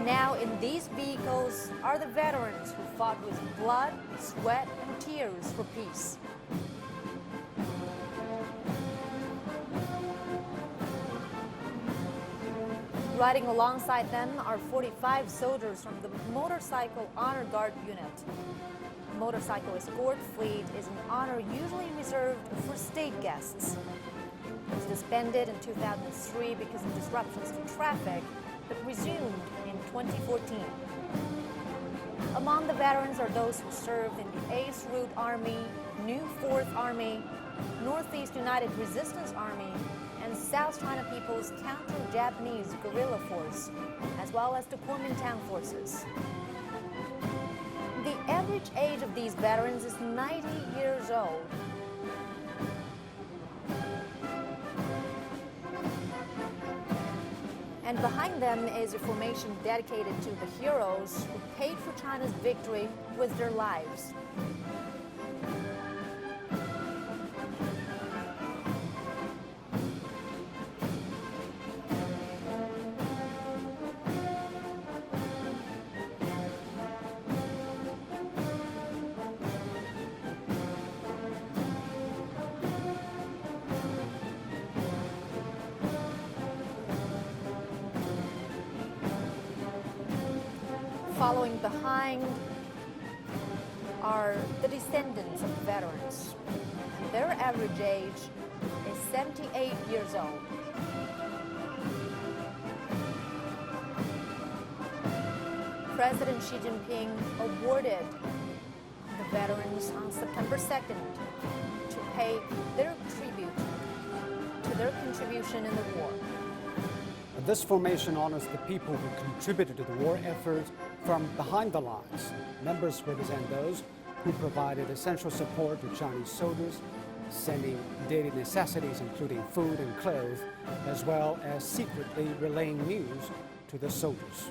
Now in these vehicles are the veterans who fought with blood, sweat, and tears for peace. Riding alongside them are 45 soldiers from the Motorcycle Honor Guard Unit. The motorcycle escort fleet is an honor usually reserved for state guests. It was disbanded in 2003 because of disruptions to traffic, but resumed in 2014. Among the veterans are those who served in the 8th Route Army, New 4th Army, Northeast United Resistance Army, and South China People's Counter-Japanese Guerrilla Force, as well as the Kuomintang forces. The average age of these veterans is 90 years old. And behind them is a formation dedicated to the heroes who paid for China's victory with their lives. Following behind are the descendants of veterans. Their average age is 78 years old. President Xi Jinping awarded the veterans on September 2nd to pay their tribute to their contribution in the war. This formation honors the people who contributed to the war effort from behind the lines. Members represent those who provided essential support to Chinese soldiers, sending daily necessities including food and clothes, as well as secretly relaying news to the soldiers.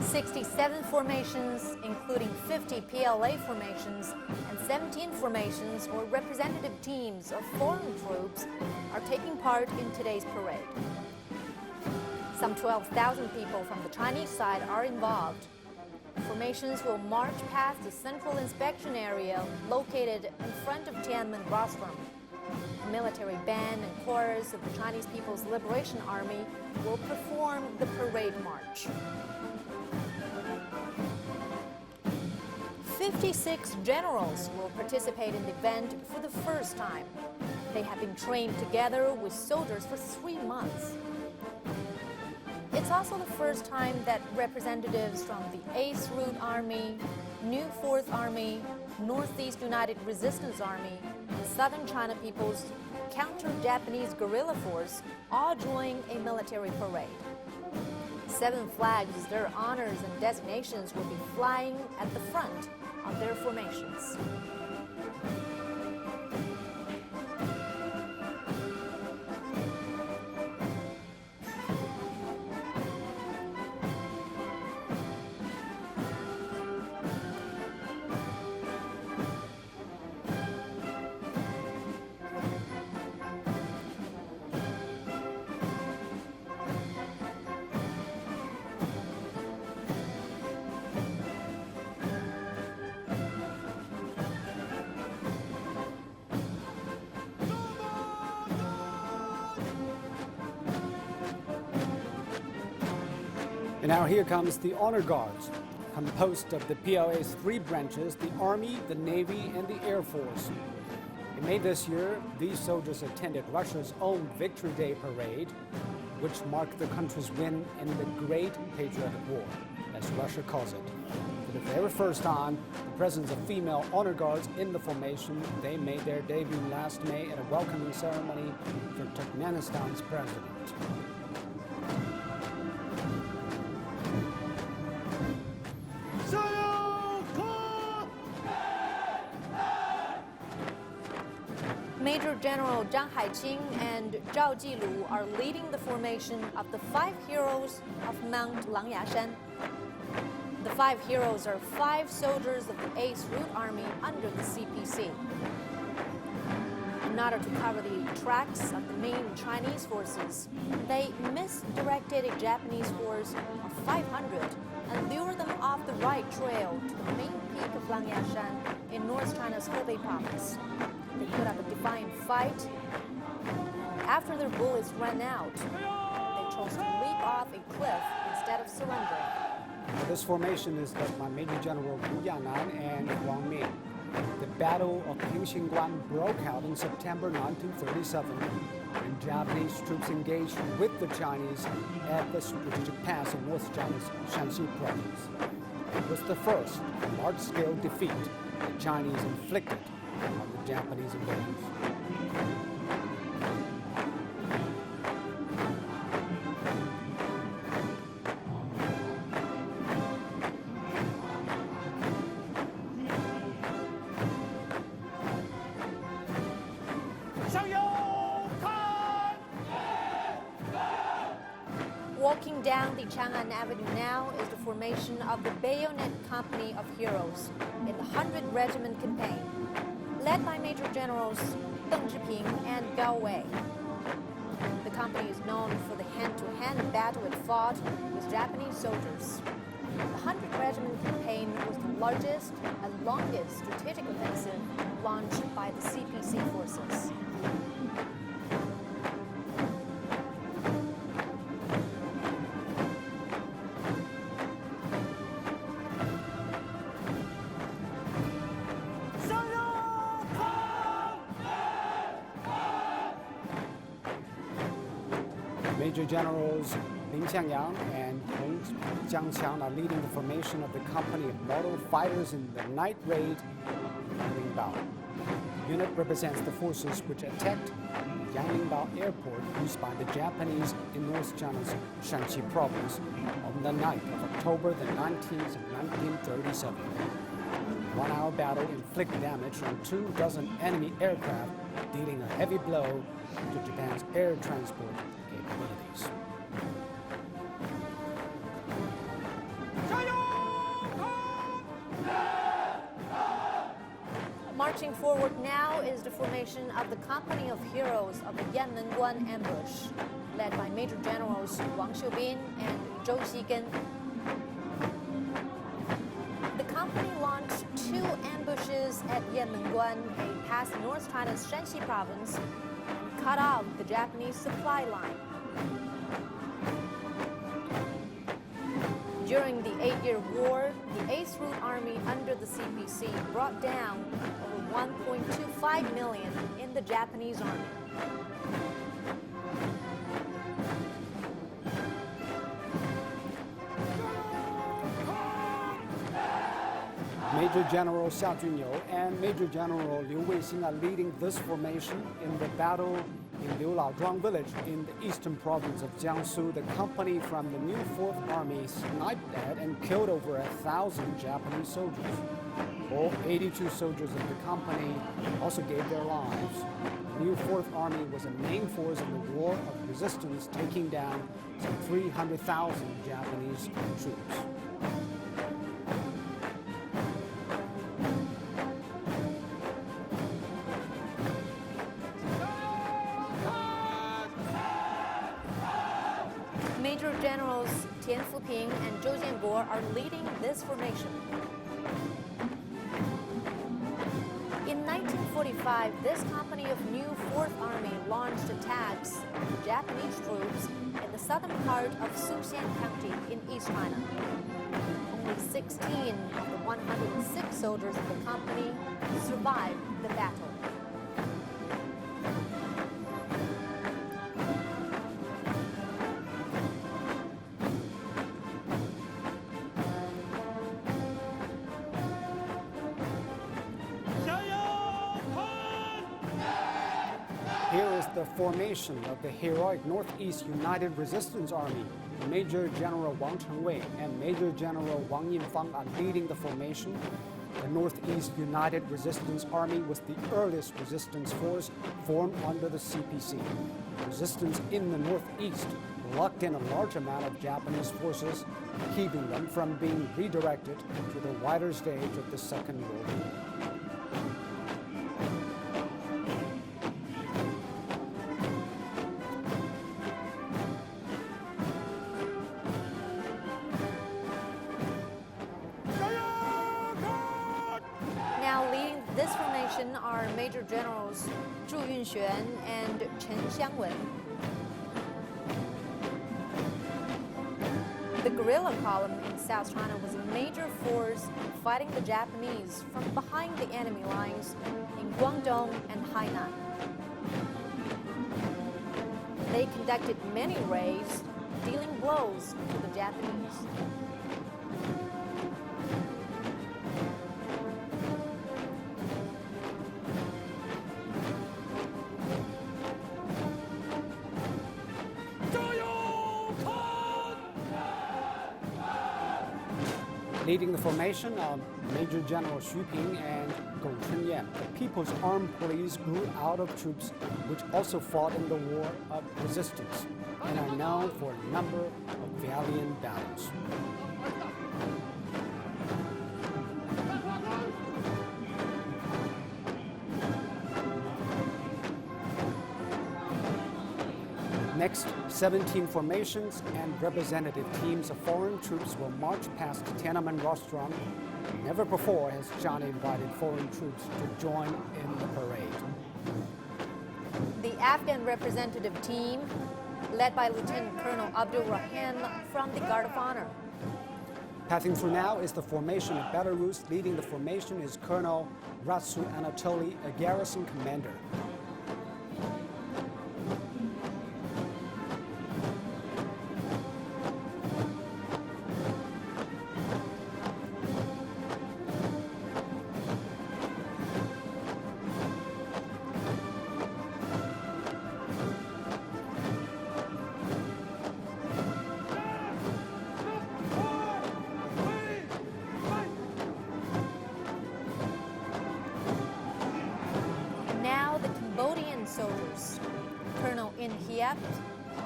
Sixty-seven formations, including 50 PLA formations and 17 formations or representative teams of foreign troops, are taking part in today's parade. Some 12,000 people from the Chinese side are involved. Formations will march past the central inspection area located in front of Tiananmen Rostrum. The military band and chorus of the Chinese People's Liberation Army will perform the parade march. 56 generals will participate in the event for the first time. They have been trained together with soldiers for 3 months. It's also the first time that representatives from the 8th Route Army, New 4th Army, Northeast United Resistance Army, the Southern China People's Counter-Japanese Guerrilla Force all join a military parade. 7 flags, their honors and designations will be flying at the front of their formations. And now here comes the Honor Guards, composed of the PLA's 3 branches, the Army, the Navy, and the Air Force. In May this year, these soldiers attended Russia's own Victory Day parade, which marked the country's win in the Great Patriotic War, as Russia calls it. For the very first time, the presence of female honor guards in the formation, they made their debut last May at a welcoming ceremony for Turkmenistan's president. Major General Zhang Haiqing and Zhao Jilu are leading the formation of the 5 heroes of Mount Langyashan. The 5 heroes are 5 soldiers of the 8th Route Army under the CPC. In order to cover the tracks of the main Chinese forces, they misdirected a Japanese force of 500 and lured them off the right trail to the main peak of Langyashan in North China's Hebei province. They put up a defiant fight. After their bullets ran out, they chose to leap off a cliff instead of surrendering. This formation is led by Major General Wu Yanan and Wang Ming. The Battle of Pingxingguan broke out in September 1937, when Japanese troops engaged with the Chinese at the strategic pass in North China's Shanxi province. It was the first large-scale defeat the Chinese inflicted on the Japanese invaders. Walking down the Chang'an Avenue now is the formation of the Bayonet Company of Heroes in the 100 Regiment campaign, led by Major Generals Deng Zhiping and Gao Wei. The company is known for the hand-to-hand battle it fought with Japanese soldiers. The 100 Regiment campaign was the largest and longest strategic offensive launched by the CPC forces. Major Generals Lin Qiangyang and Hong Jiangqiang are leading the formation of the company of model fighters in the night raid in Yanlingbao. The unit represents the forces which attacked Yanlingbao Airport used by the Japanese in North China's Shanxi province on the night of October the 19th of 1937. The 1-hour battle inflicted damage on 24 enemy aircraft, dealing a heavy blow to Japan's air transport capabilities. Marching forward now is the formation of the Company of Heroes of the Yanmenguan Ambush, led by Major Generals Wang Xiubin and Zhou Xigen. The company launched 2 ambushes at Yanmenguan, a pass in North China's Shanxi province, and cut off the Japanese supply line. During the 8-year war, the 8th Route Army under the CPC brought down over 1.25 million in the Japanese army. Major General Xia Junyou and Major General Liu Weixing are leading this formation in the battle in Liulaozhuang village in the eastern province of Jiangsu. The company from the new 4th Army sniped at and killed over 1,000 Japanese soldiers. All 82 soldiers of the company also gave their lives. The new 4th Army was a main force in the War of Resistance, taking down some 300,000 Japanese troops. Major Generals Tian Fuping and Zhou Jianguo are leading this formation. In 1945, this company of new 4th Army launched attacks on Japanese troops in the southern part of Suxian County in East China. Only 16 of the 106 soldiers of the company survived the battle. Here is the formation of the heroic Northeast United Resistance Army. Major General Wang Chengwei and Major General Wang Yinfang are leading the formation. The Northeast United Resistance Army was the earliest resistance force formed under the CPC. Resistance in the Northeast locked in a large amount of Japanese forces, keeping them from being redirected to the wider stage of the Second World War. Now leading this formation are Major Generals Zhu Yunxuan and Chen Xiangwen. The guerrilla column in South China was a major force fighting the Japanese from behind the enemy lines in Guangdong and Hainan. They conducted many raids, dealing blows to the Japanese. Leading the formation are Major General Xu Ping and Gong Chunyan. The People's Armed Police grew out of troops which also fought in the War of Resistance and are known for a number of valiant battles. Next, 17 formations and representative teams of foreign troops will march past Tiananmen Rostrum. Never before has China invited foreign troops to join in the parade. The Afghan representative team, led by Lieutenant Colonel Abdul Rahman from the Guard of Honor. Passing through now is the formation of Belarus. Leading the formation is Colonel Ratsu Anatoly, a garrison commander. Now the Cambodian soldiers. Colonel In Hiep,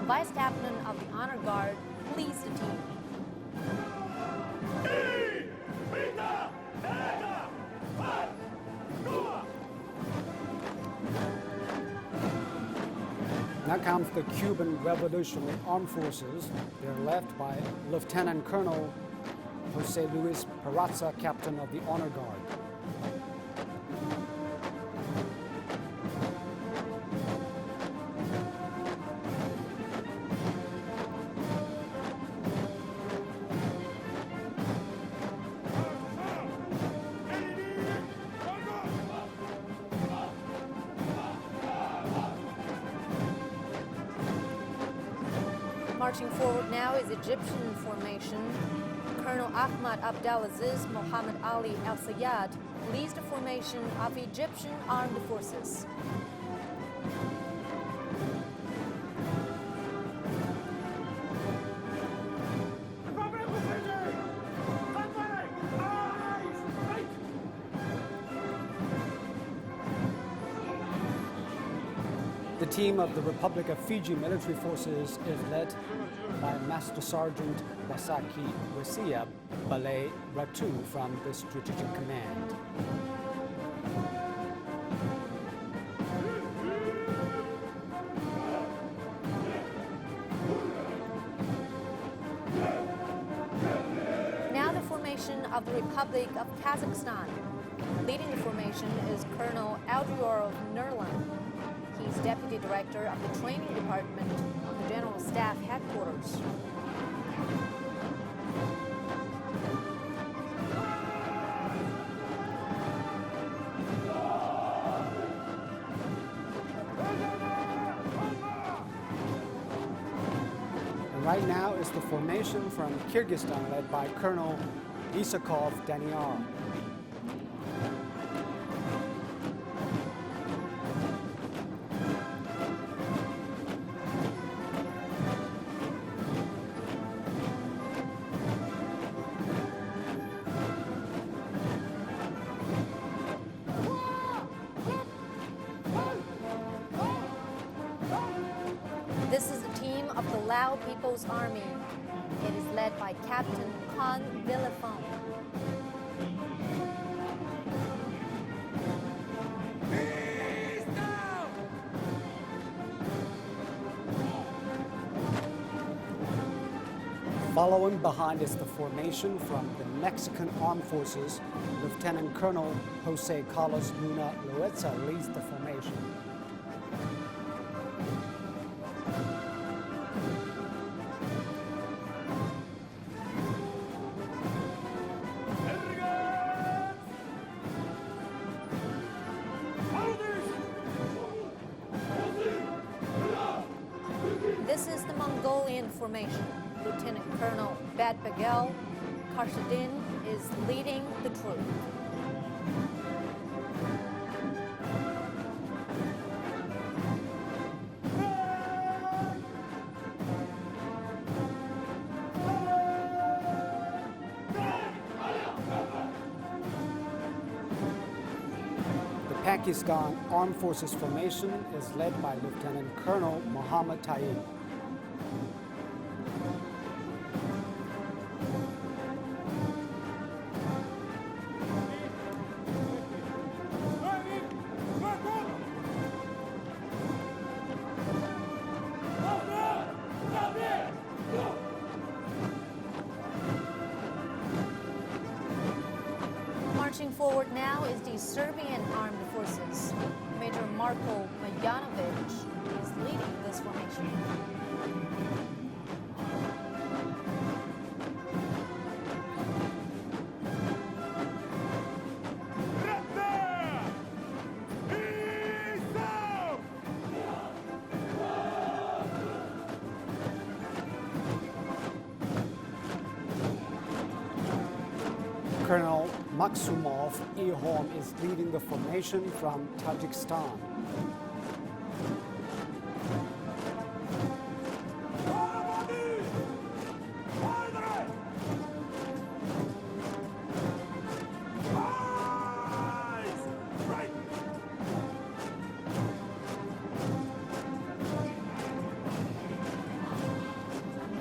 Vice Captain of the Honor Guard, leads the team. Now comes the Cuban Revolutionary Armed Forces. They're led by Lieutenant Colonel Jose Luis Peraza, Captain of the Honor Guard. Marching forward now is Egyptian formation. Colonel Ahmad Abdelaziz Mohammed Ali Al Sayyad leads the formation of Egyptian armed forces. The team of the Republic of Fiji military forces is led by Master Sergeant Wasaki Wesia Balay Ratu from the Strategic Command. Now the formation of the Republic of Kazakhstan. Leading the formation is Colonel Aldriorov Nurlan. He's Deputy Director of the Training Department of the General Staff Headquarters. And right now is the formation from Kyrgyzstan led by Colonel Isakov Daniar. This is the team of the Lao People's Army. It is led by Captain Khan Villafon. Following behind is the formation from the Mexican Armed Forces. Lieutenant Colonel Jose Carlos Luna Loaiza leads the formation. This is the Mongolian formation. Lieutenant Colonel Badbagel Karshadin is leading the troop. The Pakistan Armed Forces formation is led by Lieutenant Colonel Muhammad Taib. Marching forward now is the Serbian Armed Forces. Major Marko Majanovic is leading this formation. Colonel Maksumov Ilhom is leading the formation from Tajikistan.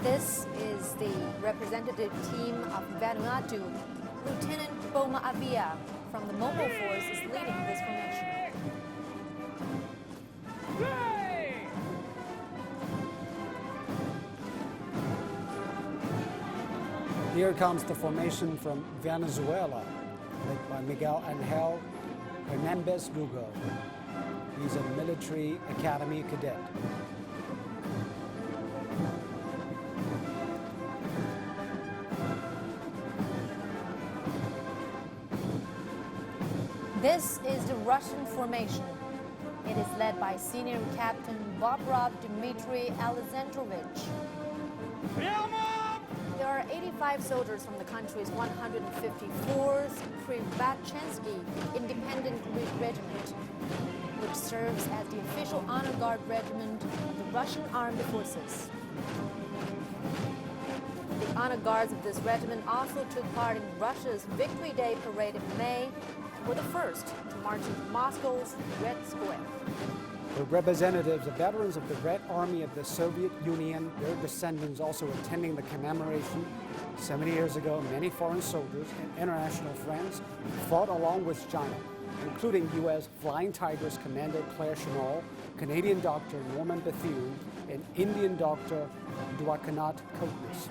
This is the representative team of Vanuatu. Lieutenant Boma Avia from the Mobile Force is leading this formation. Here comes the formation from Venezuela, led by Miguel Angel Hernandez Lugo. He's a military academy cadet. This is the Russian formation. It is led by Senior Captain Bobrov Dmitry Alexandrovich. There are 85 soldiers from the country's 154th Privatchensky Independent Regiment, which serves as the official honor guard regiment of the Russian Armed Forces. The honor guards of this regiment also took part in Russia's Victory Day parade in May and were the first to march into Moscow's Red Square. The representatives of veterans of the Red Army of the Soviet Union, their descendants also attending the commemoration. 70 years ago, many foreign soldiers and international friends fought along with China, including U.S. Flying Tigers Commander Claire Chennault, Canadian Dr. Norman Bethune, and Indian Dr. Dwakanath Kotnis.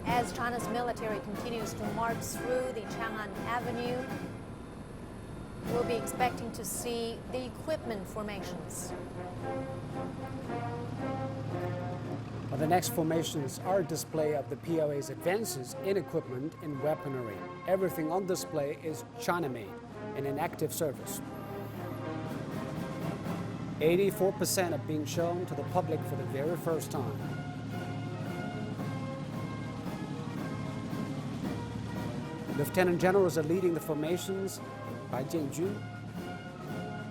As China's military continues to march through the Chang'an Avenue, we'll be expecting to see the equipment formations. Well, the next formations are a display of the PLA's advances in equipment and weaponry. Everything on display is China-made and in active service. 84% are being shown to the public for the very first time. Lieutenant generals are leading the formations: Bai Jianjun,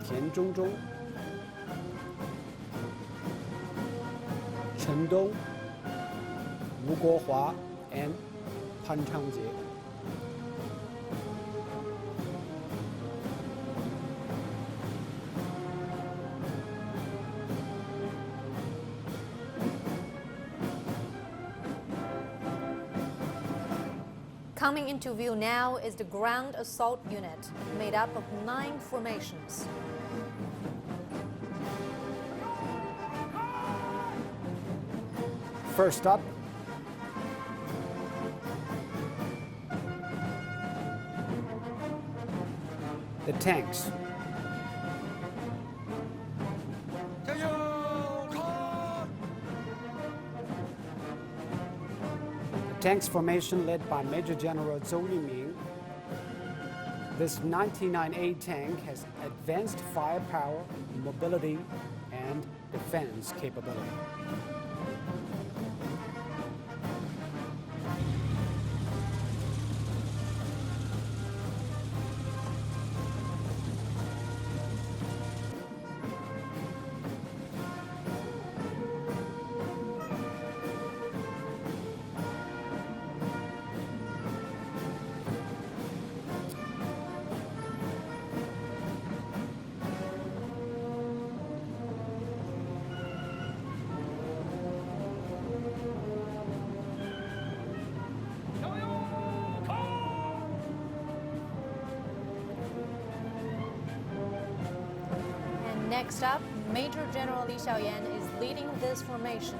Tian Zhongzhong, Chen Dong, Wu Guohua, and Pan Changjie. Coming into view now is the Ground Assault Unit, made up of 9 formations. First up, the tanks. Tanks formation led by Major General Zhou Yiming. This 99A tank has advanced firepower, mobility, and defense capability. Next up, Major General Li Xiaoyan is leading this formation,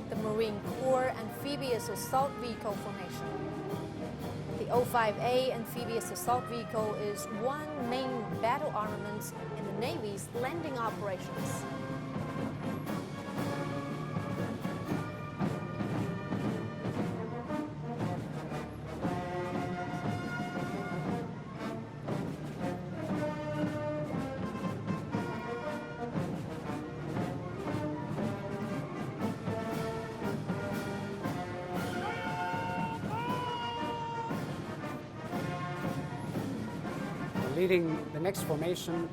the Marine Corps Amphibious Assault Vehicle Formation. The O-5A Amphibious Assault Vehicle is one main battle armament in the Navy's landing operations. Leading the next formation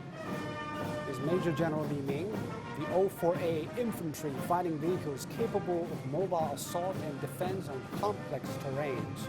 is Major General Li Ming. The O-4A infantry fighting vehicles capable of mobile assault and defense on complex terrains.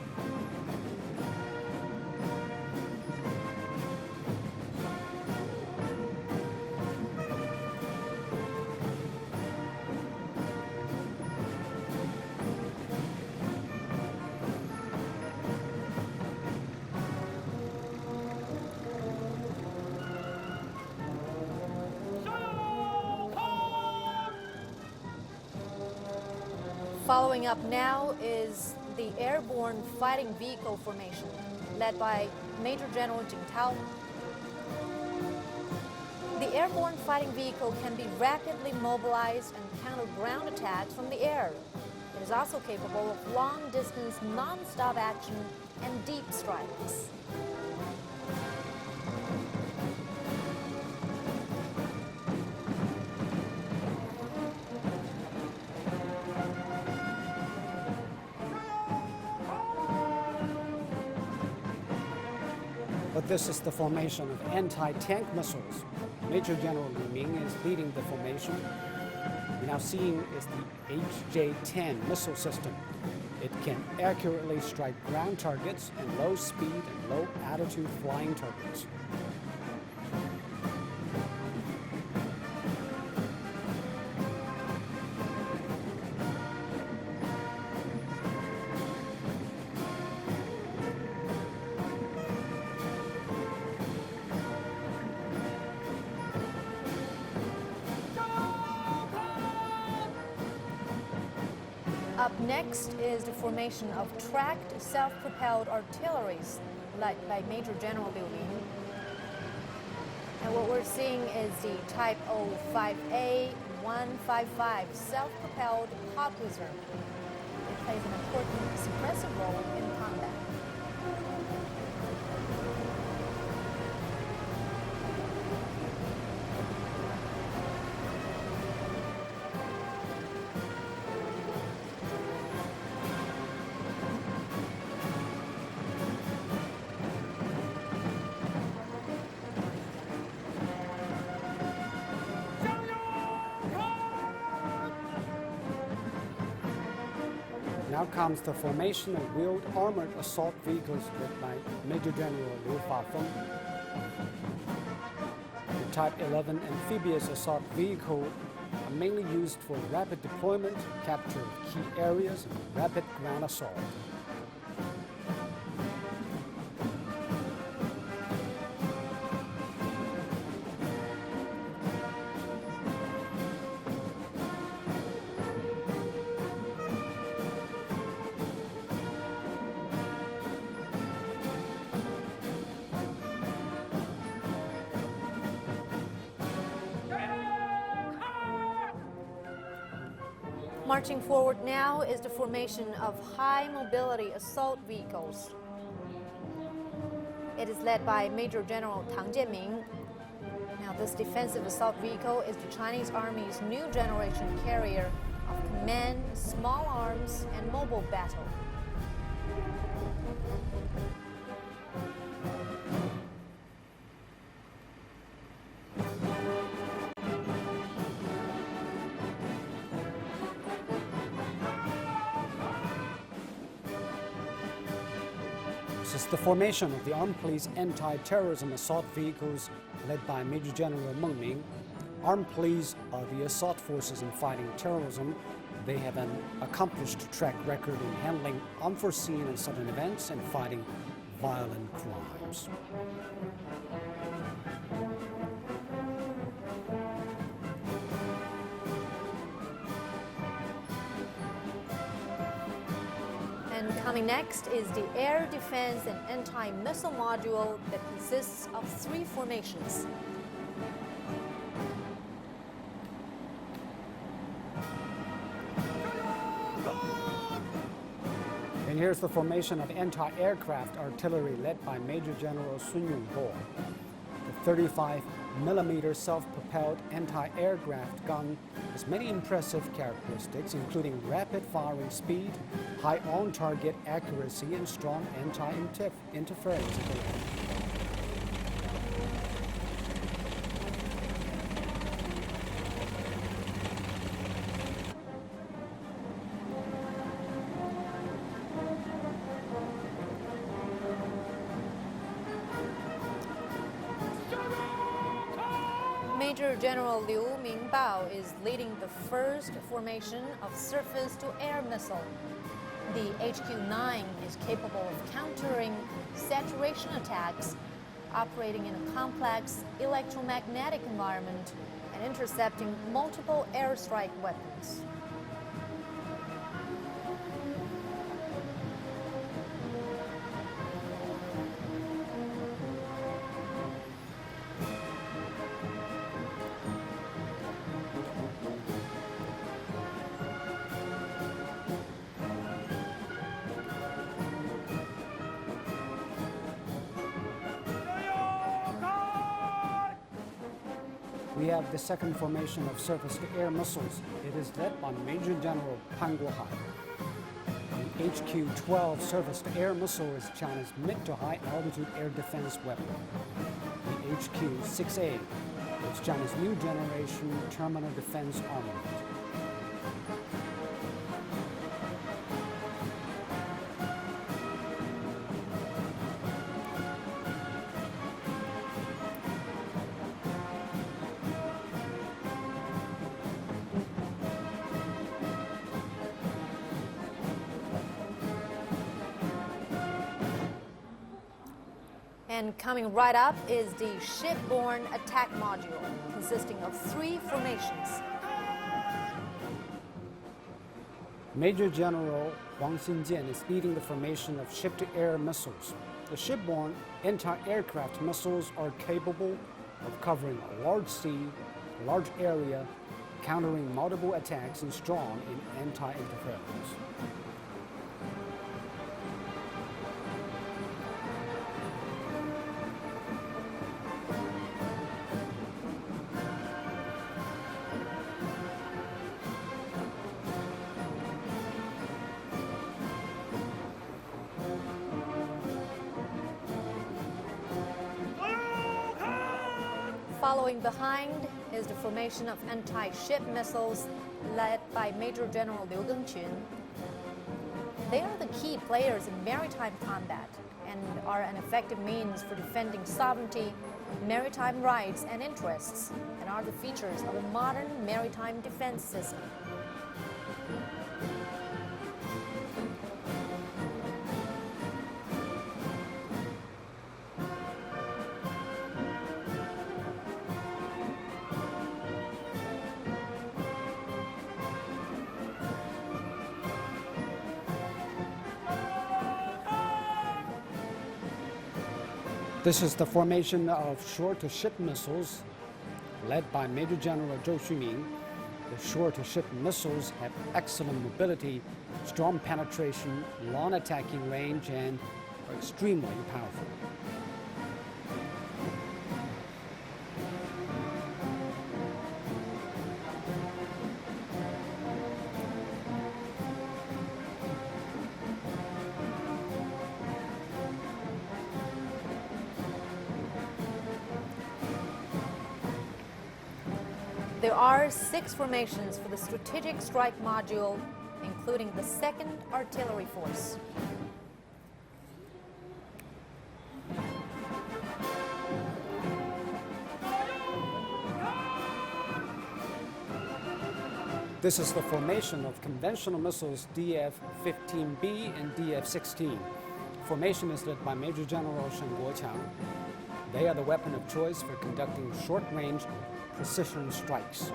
Following up now is the airborne fighting vehicle formation, led by Major General Jing Tao. The airborne fighting vehicle can be rapidly mobilized and counter ground attacks from the air. It is also capable of long-distance, non-stop action and deep strikes. But this is the formation of anti-tank missiles. Major General Liu Ming is leading the formation. We're now seeing is the HJ-10 missile system. It can accurately strike ground targets and low-speed and low-altitude flying targets. Up next is the formation of tracked self-propelled artilleries led by Major General Liu Ming. And what we're seeing is the Type 05A-155 self-propelled howitzer. It plays an important suppressive role in combat. Now comes the formation of wheeled armored assault vehicles led by Major General Liu Fafeng. The Type 11 amphibious assault vehicle are mainly used for rapid deployment, capture of key areas, and rapid ground assault. Marching forward now is the formation of high-mobility assault vehicles. It is led by Major General Tang Jianming. Now, this defensive assault vehicle is the Chinese Army's new generation carrier of command, small arms, and mobile battle. This is the formation of the Armed Police Anti-Terrorism Assault Vehicles led by Major General Meng Ming. Armed police are the assault forces in fighting terrorism. They have an accomplished track record in handling unforeseen and sudden events and fighting violent crimes. Coming next is the air defense and anti-missile module that consists of 3 formations. And here's the formation of anti-aircraft artillery led by Major General Sun Yongbo. The 35mm self-propelled anti-aircraft gun has many impressive characteristics, including rapid firing speed, high on-target accuracy, and strong anti-interference ability. Major General Liu Mingbao is leading the first formation of surface-to-air missile. The HQ-9 is capable of countering saturation attacks, operating in a complex electromagnetic environment, and intercepting multiple airstrike weapons. we have the second formation of surface-to-air missiles. It is led by Major General Pan Guohai. The HQ-12 surface-to-air missile is China's mid-to-high altitude air defense weapon. The HQ-6A is China's new generation terminal defense armament. And coming right up is the shipborne attack module, consisting of 3 formations. Major General Huang Xinjian is leading the formation of ship-to-air missiles. The shipborne anti-aircraft missiles are capable of covering a large sea, a large area, countering multiple attacks, and strong in anti-interference. Following behind is the formation of anti-ship missiles led by Major General Liu Gengqun. They are the key players in maritime combat and are an effective means for defending sovereignty, maritime rights and interests, and are the features of a modern maritime defense system. This is the formation of shore-to-ship missiles led by Major General Zhou Xuming. The shore-to-ship missiles have excellent mobility, strong penetration, long attacking range, and are extremely powerful. There are 6 formations for the strategic strike module, including the 2nd Artillery Force. This is the formation of conventional missiles DF-15B and DF-16. Formation is led by Major General Shen Guoqiang. They are the weapon of choice for conducting short-range precision strikes.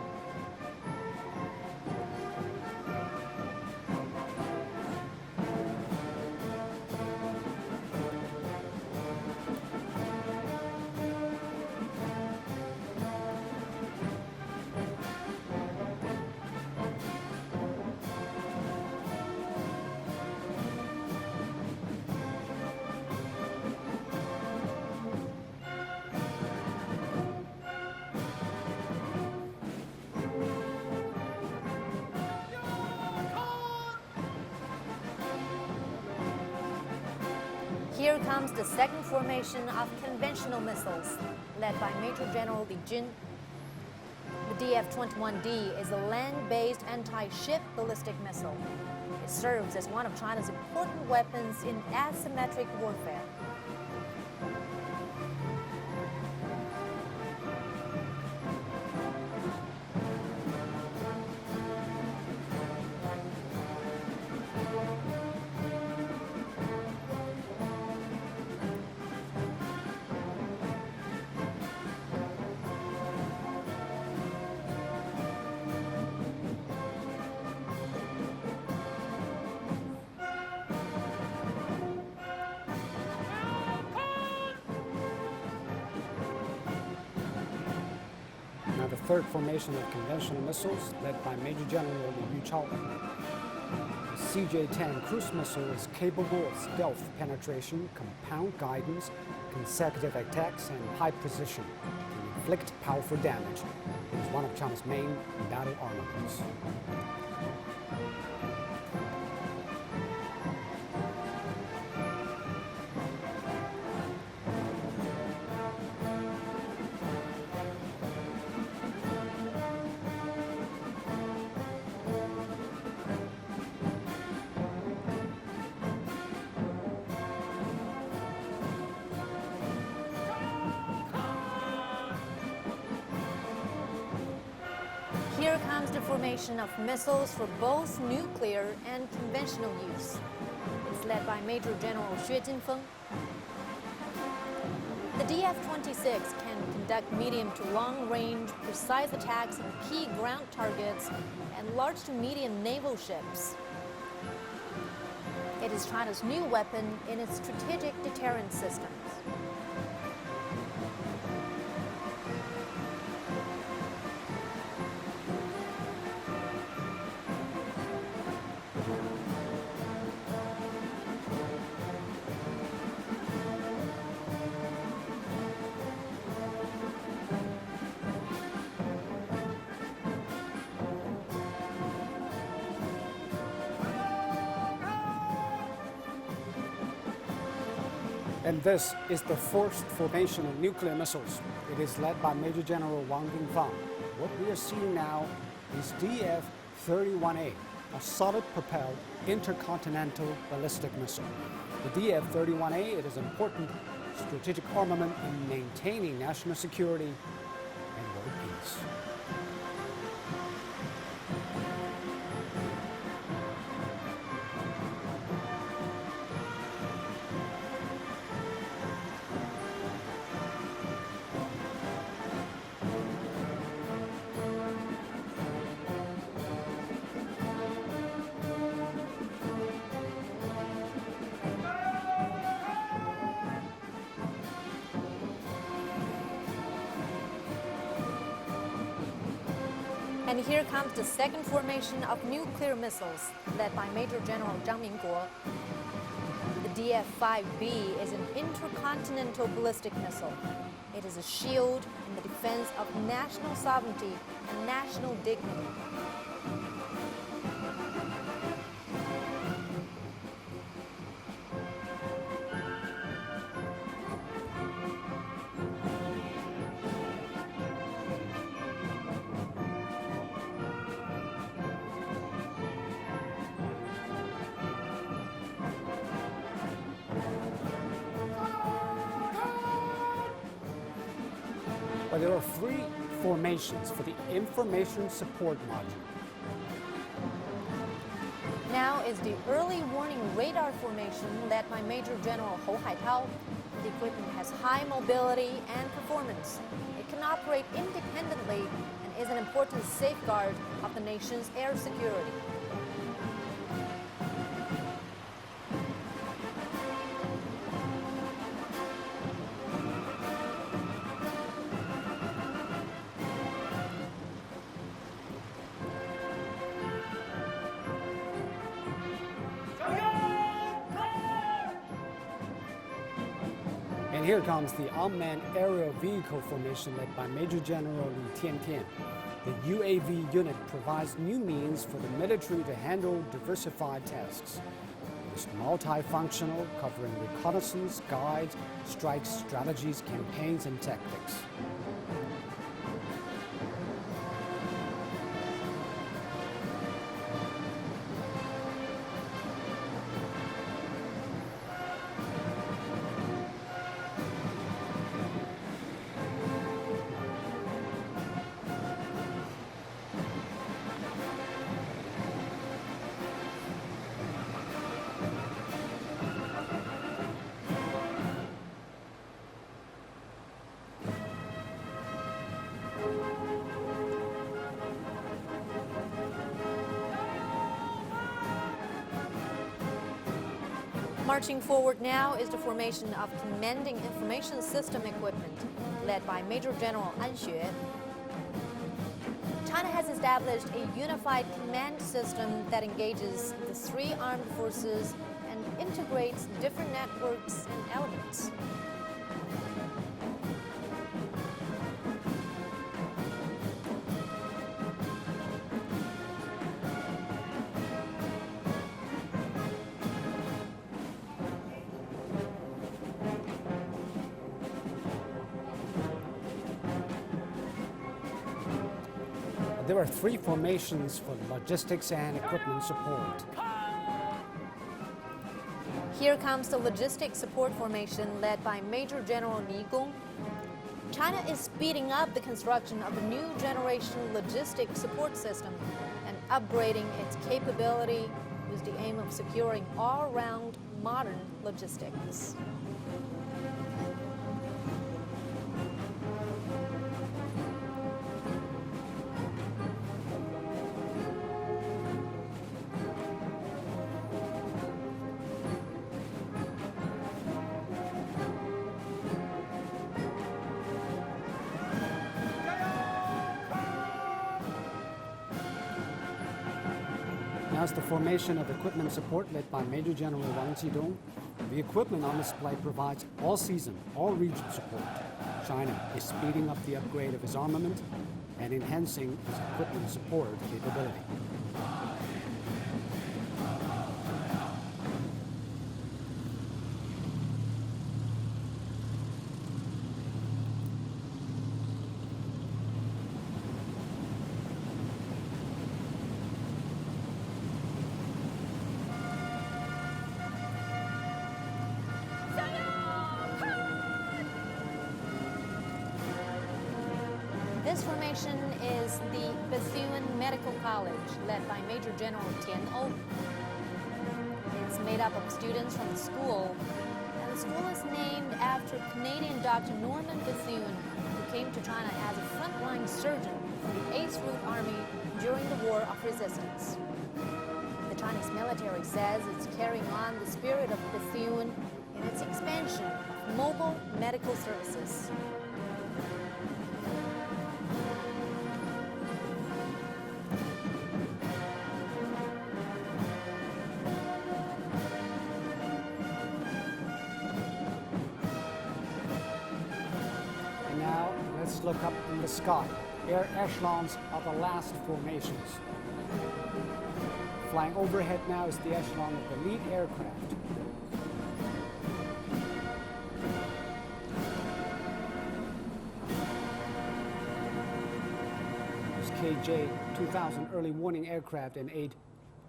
Here comes the 2nd formation of conventional missiles, led by Major General Li Jun. The DF-21D is a land-based anti-ship ballistic missile. It serves as one of China's important weapons in asymmetric warfare. Now the 3rd formation of conventional missiles, led by Major General Liu Yuchao. The CJ-10 cruise missile is capable of stealth penetration, compound guidance, consecutive attacks, and high precision. Can inflict powerful damage. It is one of China's main battle armaments. Here comes the formation of missiles for both nuclear and conventional use. It's led by Major General Xue Jinfeng. The DF-26 can conduct medium to long-range, precise attacks on key ground targets and large to medium naval ships. It is China's new weapon in its strategic deterrence systems. And this is the first formation of nuclear missiles. It is led by Major General Wang Yingfang. What we are seeing now is DF-31A, a solid-propelled intercontinental ballistic missile. The DF-31A, it is an important strategic armament in maintaining national security and world peace. And here comes the second formation of nuclear missiles, led by Major General Zhang Mingguo. The DF-5B is an intercontinental ballistic missile. It is a shield in the defense of national sovereignty and national dignity. But there are three formations for the information support module. Now is the early warning radar formation led by Major General Hou Haitao. The equipment has high mobility and performance. It can operate independently and is an important safeguard of the nation's air security. And here comes the unmanned aerial vehicle formation led by Major General Li Tiantian. The UAV unit provides new means for the military to handle diversified tasks. It is multifunctional, covering reconnaissance, guides, strikes, strategies, campaigns, and tactics. Marching forward now is the formation of commanding information system equipment, led by Major General An Xue. China has established a unified command system that engages the three armed forces and integrates different networks and elements. There are 3 formations for logistics and equipment support. Here comes the logistics support formation led by Major General Li Gong. China is speeding up the construction of a new generation logistics support system and upgrading its capability with the aim of securing all-round modern logistics. Now is the formation of equipment support led by Major General Wang Jidong. The equipment on display provides all-season, all-region support. China is speeding up the upgrade of its armament and enhancing its equipment support capability. This formation is the Bethune Medical College, led by Major General Tian O. It's made up of students from the school, and the school is named after Canadian Dr. Norman Bethune, who came to China as a frontline surgeon from the 8th Route Army during the War of Resistance. The Chinese military says it's carrying on the spirit of Bethune in its expansion of mobile medical services. Let's look up in the sky. Air echelons are the last formations. Flying overhead now is the echelon of the lead aircraft. There's KJ-2000 early warning aircraft and 8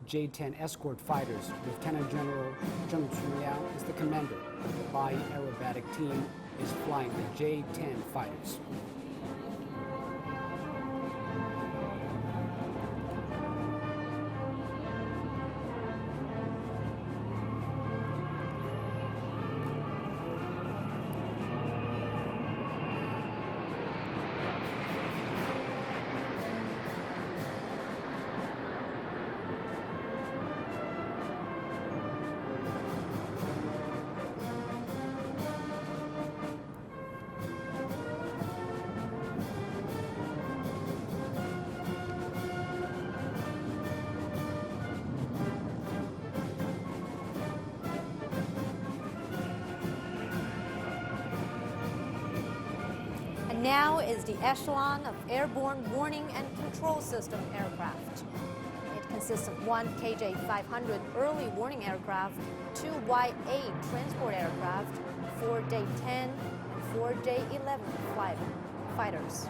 J-10 escort fighters. Lieutenant General Zheng Chunyao is the commander. The bi-aerobatic team is flying the J-10 fighters. Now is the echelon of airborne warning and control system aircraft. It consists of 1 KJ-500 early warning aircraft, 2 Y-8 transport aircraft, 4 J-10 and 4 J-11 fighters.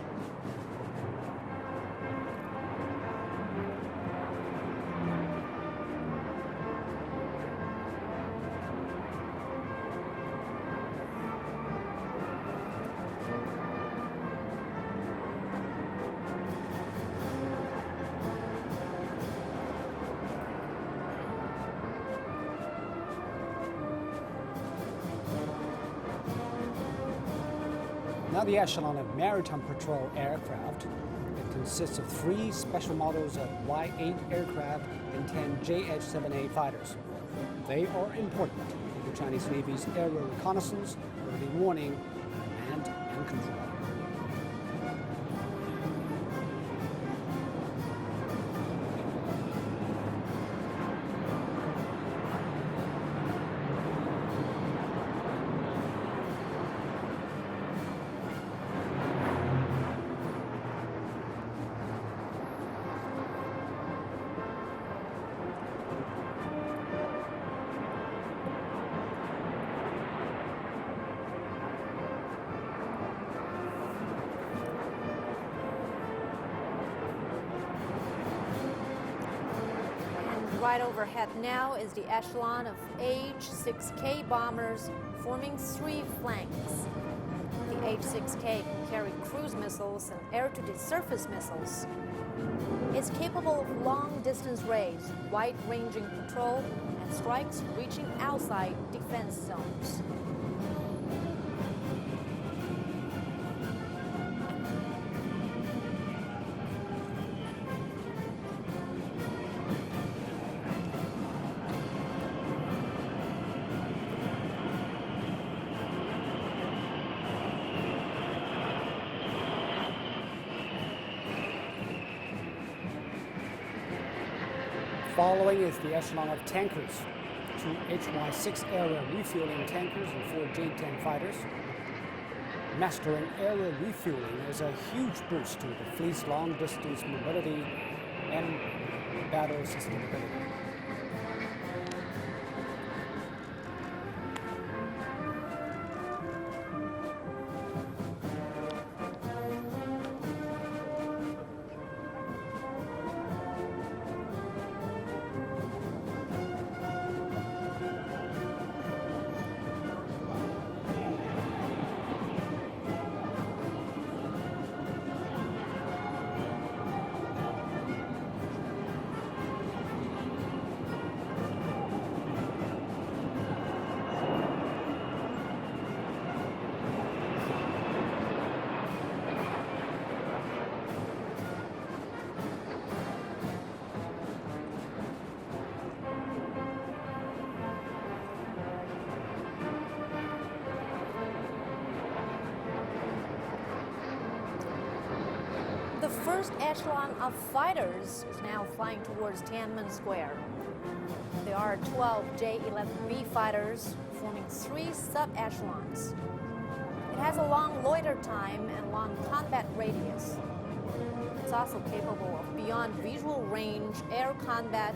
Now the echelon of maritime patrol aircraft. It consists of 3 special models of Y-8 aircraft and 10 JH-7A fighters. They are important in the Chinese Navy's aerial reconnaissance, early warning, command and control. right overhead now is the echelon of H-6K bombers forming 3 flanks. The H-6K can carry cruise missiles and air-to-surface missiles. It's capable of long-distance raids, wide-ranging patrol, and strikes reaching outside defense zones. Following is the echelon of tankers, 2 HY-6 era refueling tankers and 4 J-10 fighters. Mastering era refueling is a huge boost to the fleet's long-distance mobility and battle sustainability. The first echelon of fighters is now flying towards Tiananmen Square. There are 12 J-11B fighters forming 3 sub-echelons. It has a long loiter time and long combat radius. It's also capable of beyond visual range air combat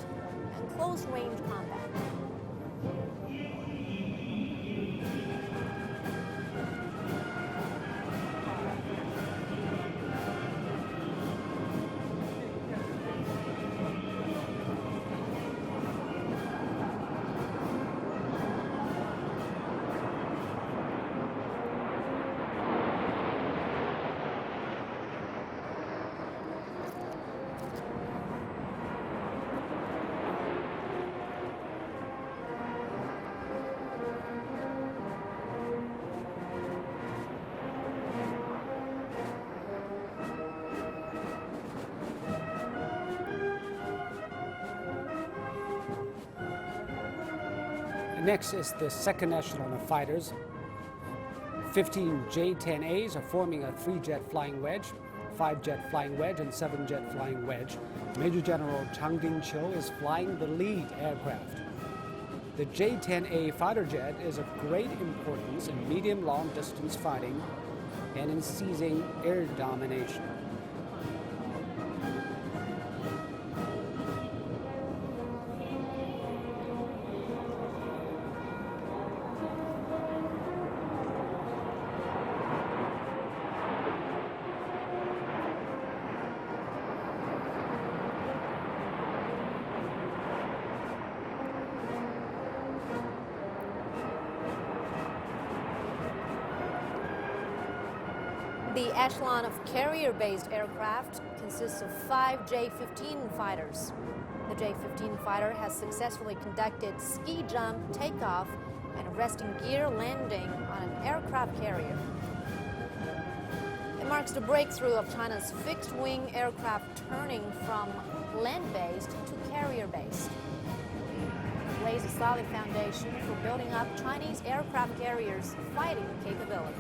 and close-range combat. Next is the second echelon of fighters. 15 J-10As are forming a 3-jet flying wedge, 5-jet flying wedge, and 7-jet flying wedge. Major General Chang Ding-chiu is flying the lead aircraft. The J-10A fighter jet is of great importance in medium-long distance fighting and in seizing air domination. The echelon of carrier-based aircraft consists of 5 J-15 fighters. The J-15 fighter has successfully conducted ski jump, takeoff, and arresting gear landing on an aircraft carrier. It marks the breakthrough of China's fixed-wing aircraft turning from land-based to carrier-based. It lays a solid foundation for building up Chinese aircraft carriers' fighting capability.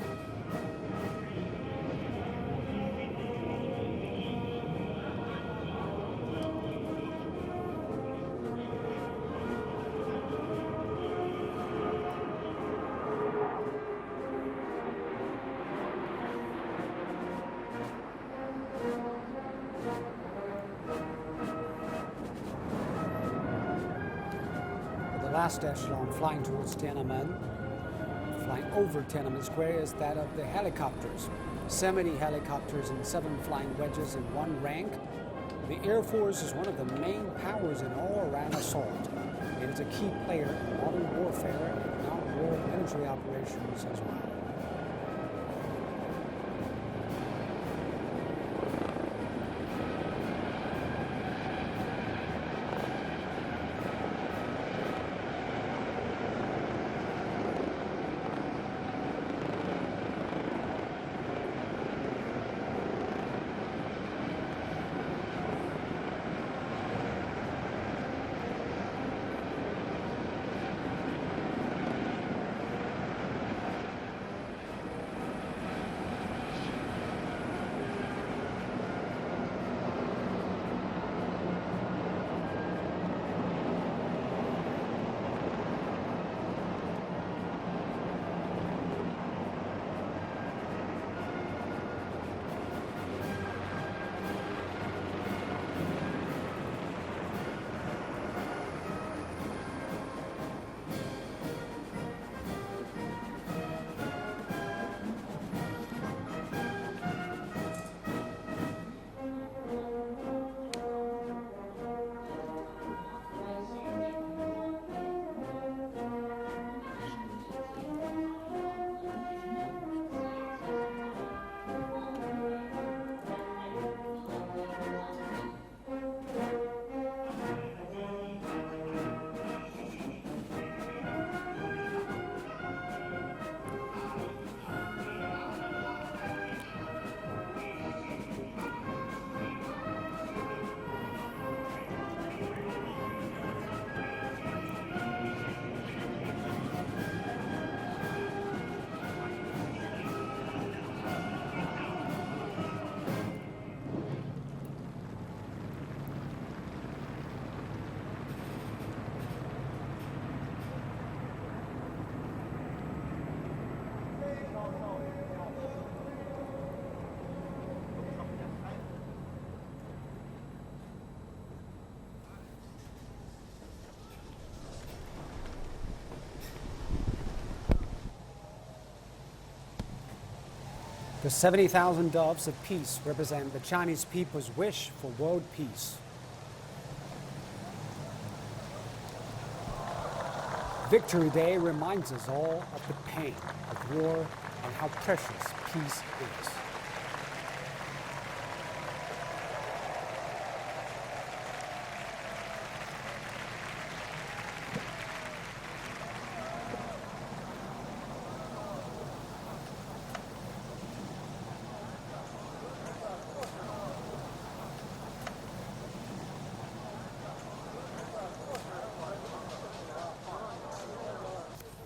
The last echelon flying towards Tiananmen, flying over Tiananmen Square, is that of the helicopters. 70 helicopters and 7 flying wedges in one rank. The Air Force is one of the main powers in all-around assault. It is a key player in modern warfare and non-war military operations as well. The 70,000 doves of peace represent the Chinese people's wish for world peace. Victory Day reminds us all of the pain of war and how precious peace is.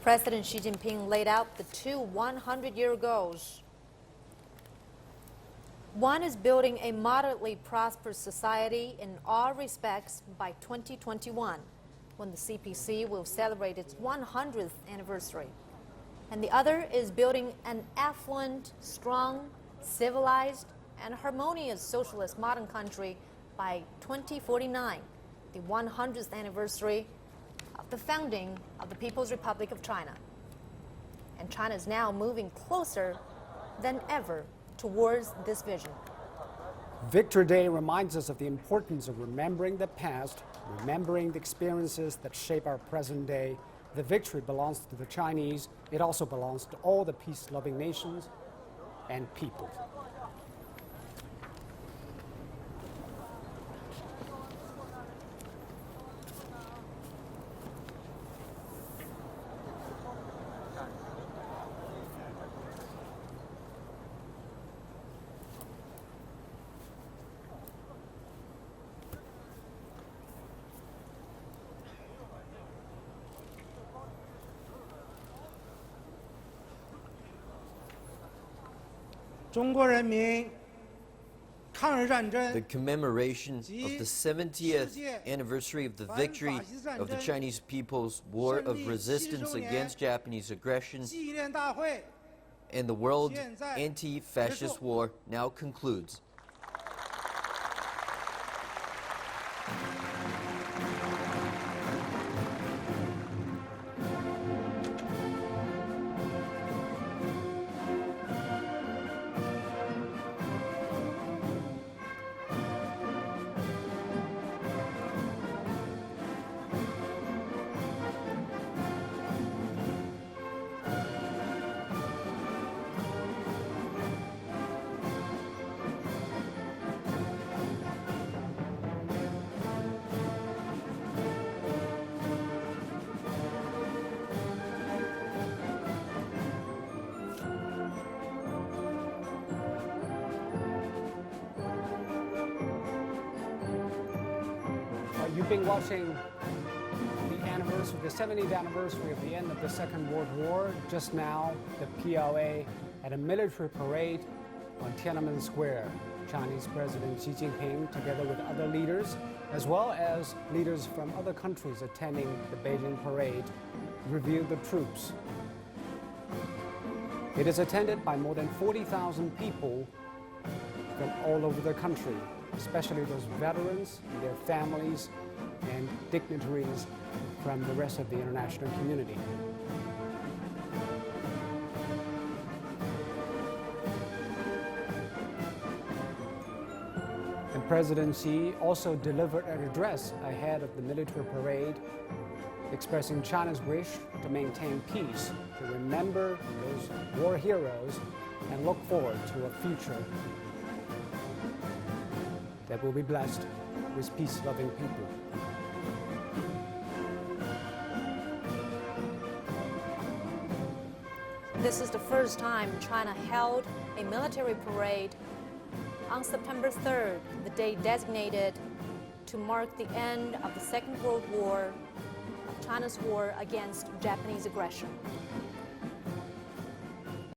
President Xi Jinping laid out the two 100-year goals. One is building a moderately prosperous society in all respects by 2021, when the CPC will celebrate its 100th anniversary. And the other is building an affluent, strong, civilized, and harmonious socialist modern country by 2049, the 100th anniversary of the founding of the People's Republic of China. And China is now moving closer than ever towards this vision. Victory Day reminds us of the importance of remembering the past, remembering the experiences that shape our present day. The victory belongs to the Chinese. It also belongs to all the peace-loving nations and people. The commemoration of the 70th anniversary of the victory of the Chinese People's War of Resistance against Japanese aggression and the World Anti-Fascist War now concludes. You've been watching the 70th anniversary of the end of the Second World War. Just now, the PLA had a military parade on Tiananmen Square. Chinese President Xi Jinping, together with other leaders, as well as leaders from other countries attending the Beijing parade, reviewed the troops. It is attended by more than 40,000 people from all over the country, especially those veterans, their families, and dignitaries from the rest of the international community. And President Xi also delivered an address ahead of the military parade, expressing China's wish to maintain peace, to remember those war heroes, and look forward to a future that will be blessed with peace-loving people. This is the first time China held a military parade on September 3rd, the day designated to mark the end of the Second World War, China's war against Japanese aggression.